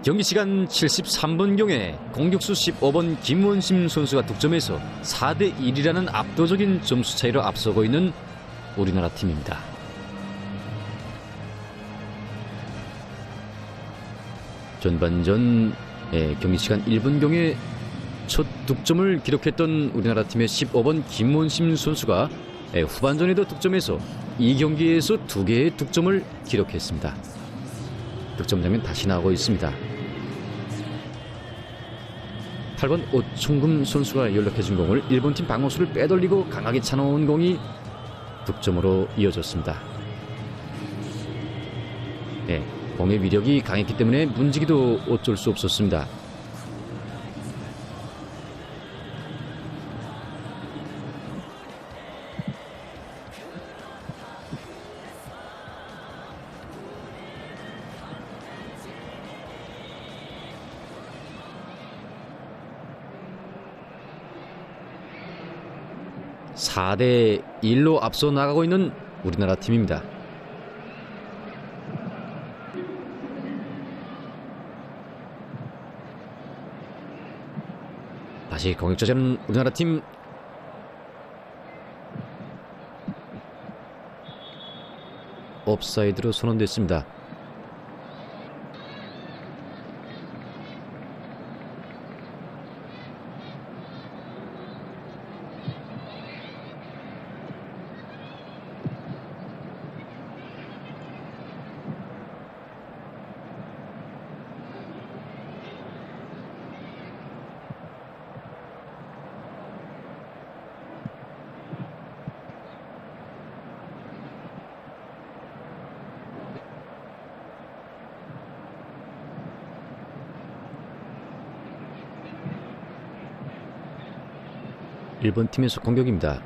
경기시간 73분경에 공격수 15번 김원심 선수가 득점해서 4대1이라는 압도적인 점수 차이로 앞서고 있는 우리나라 팀입니다. 전반전 경기시간 1분경에 첫 득점을 기록했던 우리나라 팀의 15번 김원심 선수가 후반전에도 득점해서 이 경기에서 2개의 득점을 기록했습니다. 득점 장면 다시 나오고 있습니다. 8번 오충금 선수가 연락해준 공을 일본팀 방어수를 빼돌리고 강하게 차놓은 공이 득점으로 이어졌습니다. 공의 위력이 강했기 때문에 문지기도 어쩔 수 없었습니다. (4대1로) 앞서 나가고 있는 우리나라 팀입니다. 다시 공격자는 우리나라 팀. 옵사이드로 선언됐습니다. 일본 팀에서 공격입니다.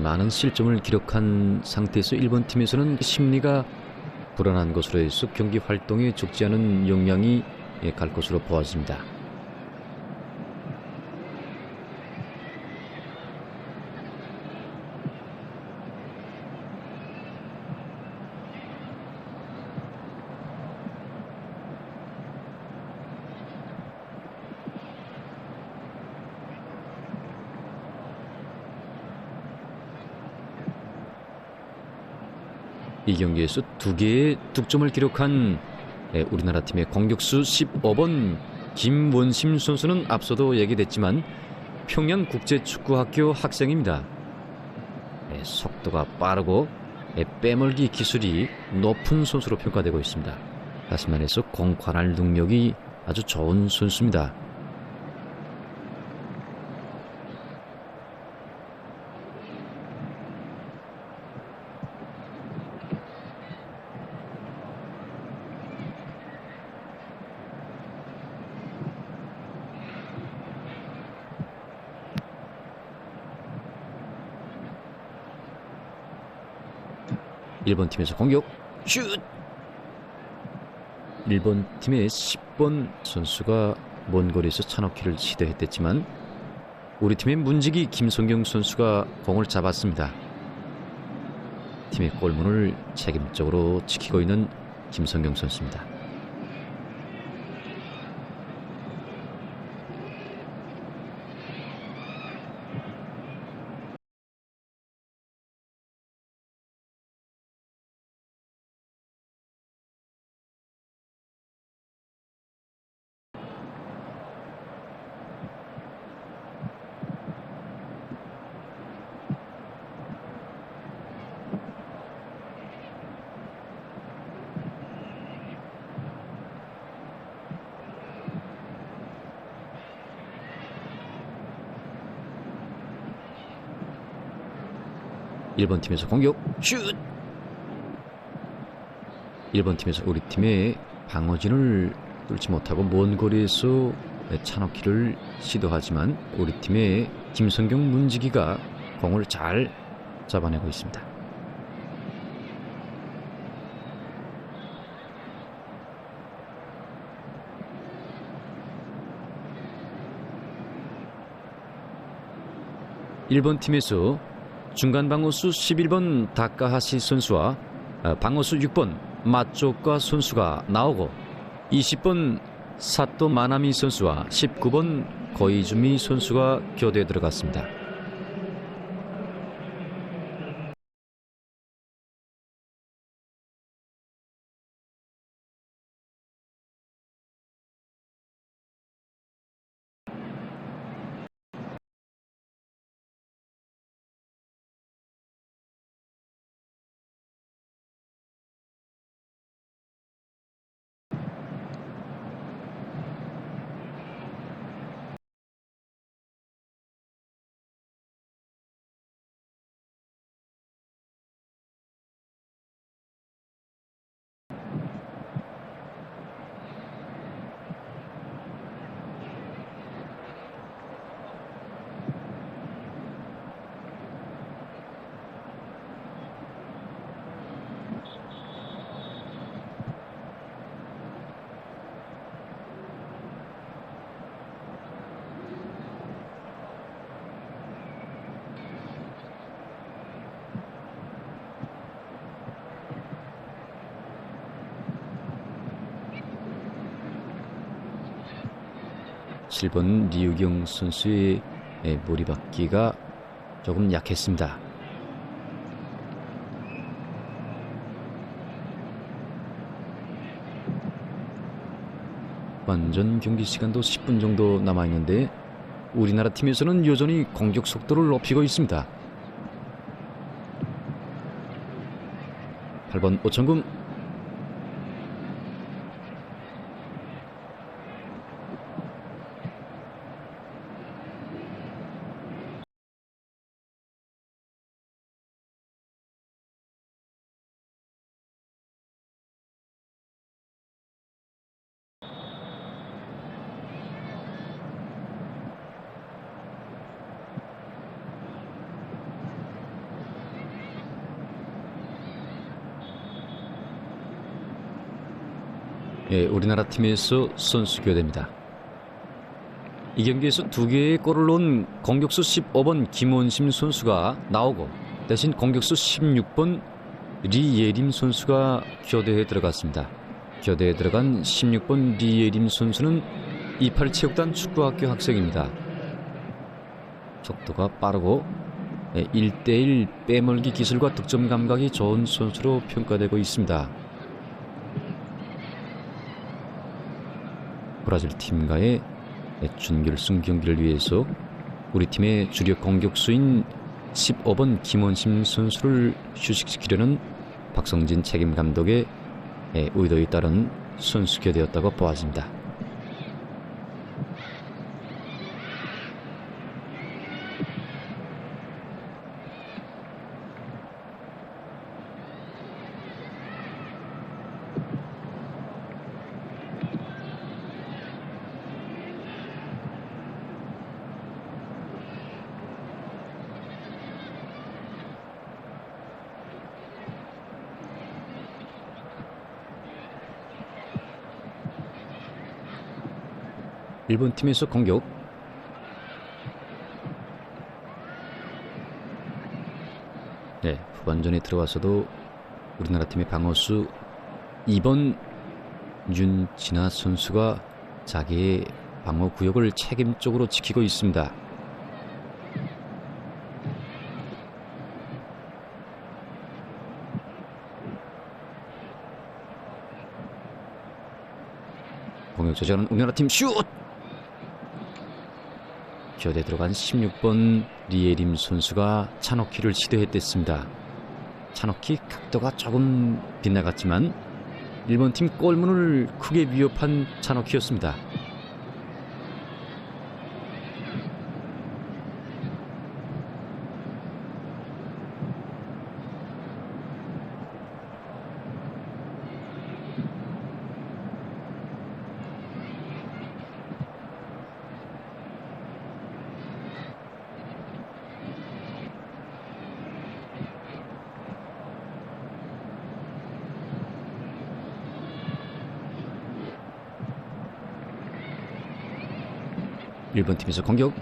많은 실점을 기록한 상태에서 일본 팀에서는 심리가 불안한 것으로 해서 경기 활동에 적지 않은 영향이 갈 것으로 보아집니다. 이 경기에서 2개의 득점을 기록한 우리나라 팀의 공격수 15번 김원심 선수는 앞서도 얘기됐지만 평양국제축구학교 학생입니다. 속도가 빠르고 빼멀기 기술이 높은 선수로 평가되고 있습니다. 다시 말해서 공관할 능력이 아주 좋은 선수입니다. 일본 팀에서 공격 슛! 일본 팀의 10번 선수가 먼 거리에서 차넣기를 시도했댔지만 우리 팀의 문지기 김성경 선수가 공을 잡았습니다. 팀의 골문을 책임적으로 지키고 있는 김성경 선수입니다. 일본 팀에서 공격 슛! 일본 팀에서 우리 팀의 방어진을 뚫지 못하고 먼 거리에서 차넣기를 시도하지만 우리 팀의 김성경 문지기가 공을 잘 잡아내고 있습니다. 일본 팀에서 중간 방어수 11번 다카하시 선수와 방어수 6번 마초카 선수가 나오고 20번 사토 마나미 선수와 19번 거이즈미 선수가 교대에 들어갔습니다. 칠 번 리우경 선수의 머리박기가 조금 약했습니다. 완전 경기 시간도 10분 정도 남아있는데 우리나라 팀에서는 여전히 공격 속도를 높이고 있습니다. 8번 오천금 우리나라 팀에서 선수 교대입니다. 이 경기에서 2개의 골을 넣은 공격수 15번 김원심 선수가 나오고 대신 공격수 16번 리예림 선수가 교대에 들어갔습니다. 교대에 들어간 16번 리예림 선수는 28체육단 축구학교 학생입니다. 속도가 빠르고 1대1 빼멀기 기술과 득점 감각이 좋은 선수로 평가되고 있습니다. 브라질 팀과의 준결승 경기를 위해서 우리 팀의 주력 공격수인 15번 김원심 선수를 휴식시키려는 박성진 책임 감독의 의도에 따른 선수 교대였다고 보아집니다. 일본 팀에서 공격. 후반전에 들어와서도 우리나라 팀의 방어수 2번 윤진아 선수가 자기의 방어 구역을 책임적으로 지키고 있습니다. 공격 저지하는 우리나라 팀 슛! 교대 들어간 16번 리예림 선수가 차노키를 시도했댔습니다. 차노키 각도가 조금 빗나갔지만 일본 팀 골문을 크게 위협한 차노키였습니다. 일본 팀에서 공격.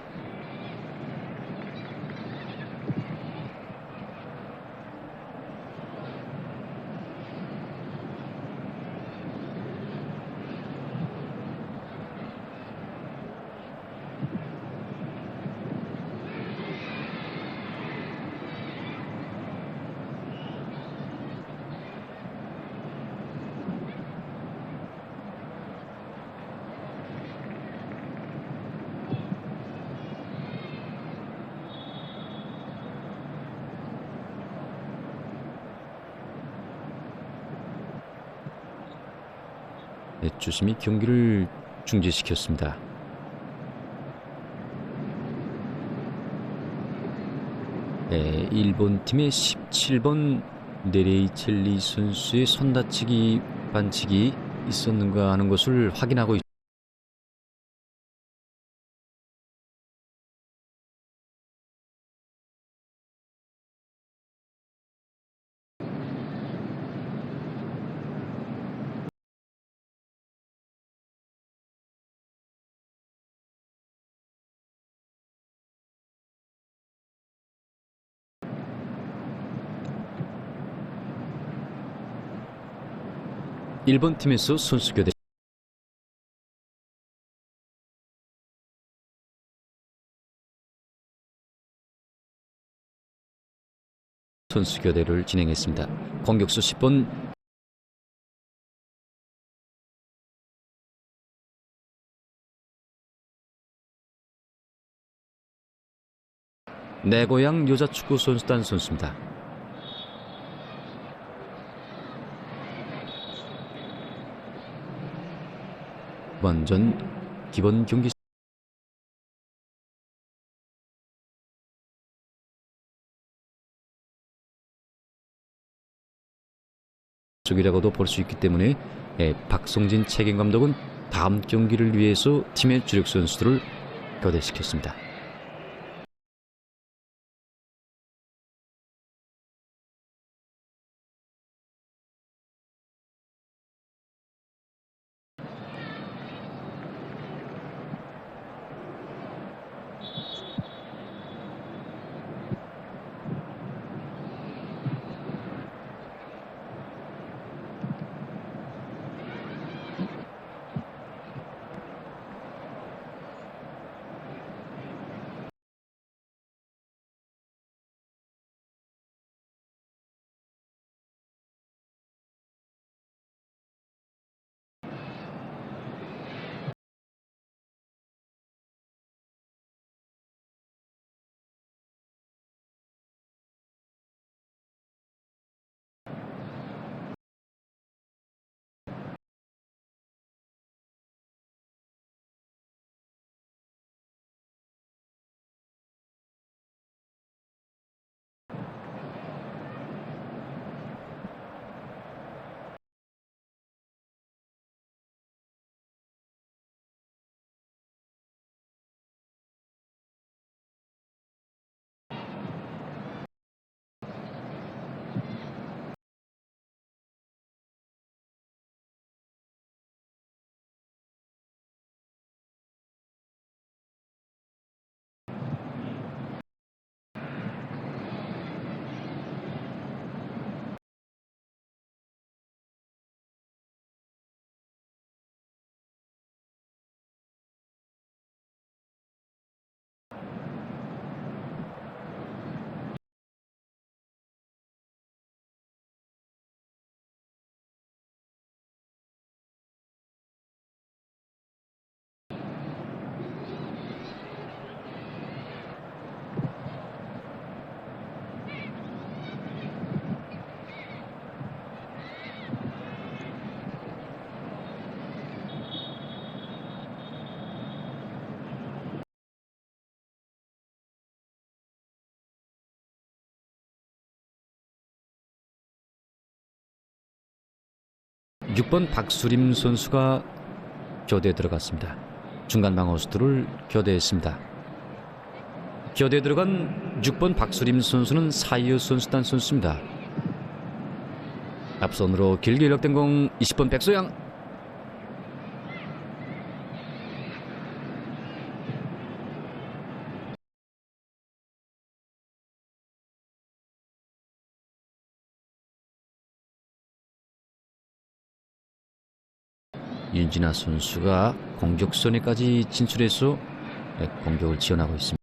주심이 경기를 중지시켰습니다. 일본 팀의 17번 네레이첼리 선수의 손다치기 반칙이 있었는가 하는 것을 확인하고 있습니다. 일본 팀에서 선수 교대. 선수 교대를 진행했습니다. 공격수 10번 내고향 여자축구 선수단 선수입니다. 완전 기본 경기 쪽이라고도 볼 수 있기 때문에 박성진 책임 감독은 다음 경기를 위해서 팀의 주력 선수들을 교대시켰습니다. 6번 박수림 선수가 교대에 들어갔습니다. 중간 방어수들을 교대했습니다. 교대에 들어간 6번 박수림 선수는 사이어 선수단 선수입니다. 앞선으로 길게 일력된 공 20번 백소양. 윤진아 선수가 공격선에까지 진출해서 공격을 지원하고 있습니다.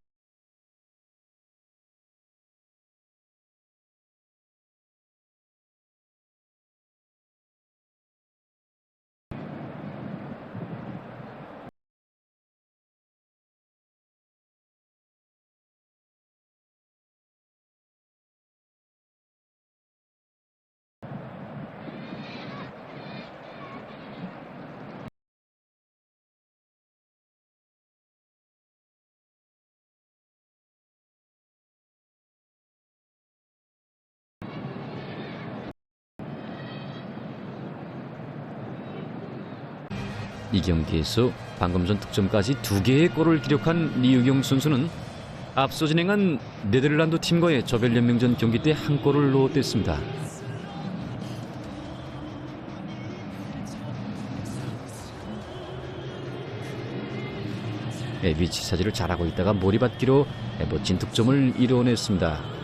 이 경기에서 방금 전 득점까지 2개의 골을 기록한 리우경 선수는 앞서 진행한 네덜란드 팀과의 조별연맹전 경기 때 한 골을 넣었댔습니다. 위치 차지를 잘하고 있다가 몰이받기로 멋진 득점을 이뤄냈습니다.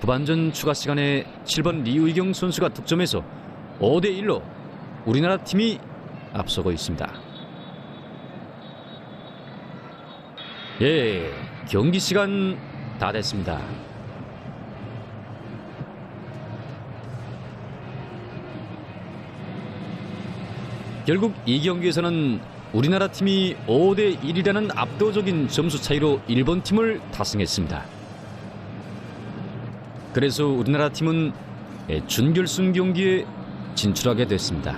후반전 추가 시간에 7번 리우이경 선수가 득점해서 5대1로 우리나라 팀이 앞서고 있습니다. 예, 경기 시간 다 됐습니다. 결국 이 경기에서는 우리나라 팀이 5대1이라는 압도적인 점수 차이로 일본 팀을 다승했습니다. 그래서 우리나라 팀은 준결승 경기에 진출하게 됐습니다.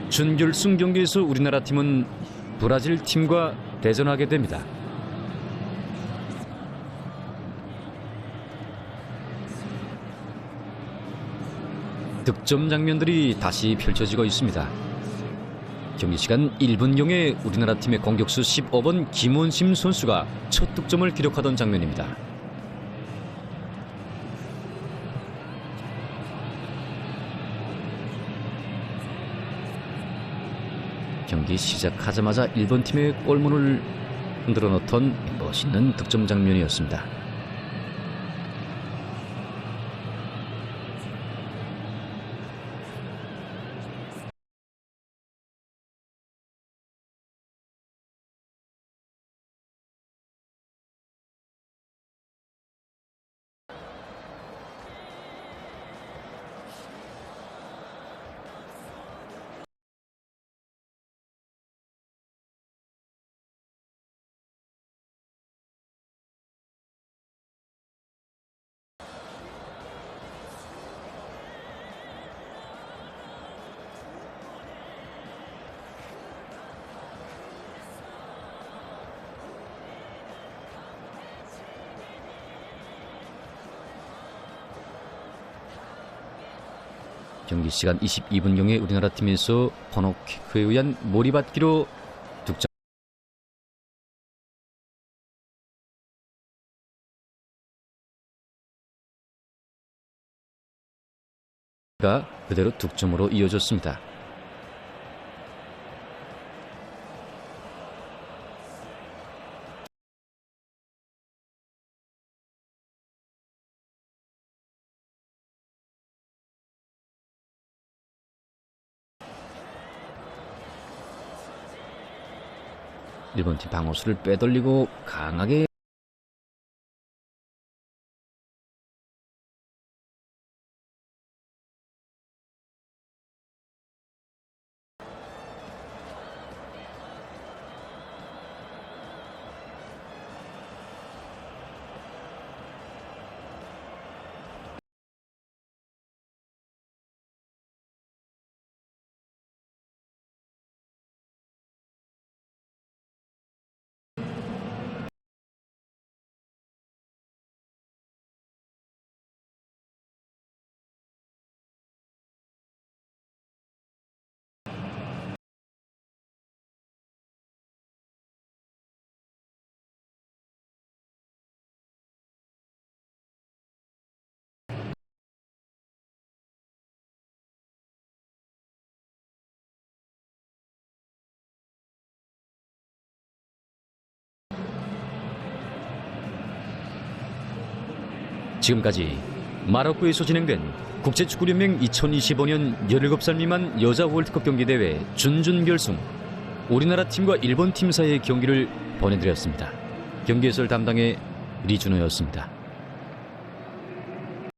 준결승 경기에서 우리나라 팀은 브라질 팀과 대전하게 됩니다. 득점 장면들이 다시 펼쳐지고 있습니다. 경기 시간 1분경에 우리나라 팀의 공격수 15번 김원심 선수가 첫 득점을 기록하던 장면입니다. 경기 시작하자마자 일본 팀의 골문을 흔들어 놓던 멋있는 득점 장면이었습니다. 경기 시간 22분경에 우리나라 팀에서 코너킥에 의한 몰이받기로 득점. 가 그대로 득점으로 이어졌습니다. 일본 팀 방어수를 빼돌리고 강하게 지금까지 마로코에서 진행된 국제축구연맹 2025년 17살 미만 여자 월드컵 경기대회 준준결승 우리나라 팀과 일본 팀 사이의 경기를 보내드렸습니다. 경기 해설 담당의 리준호였습니다.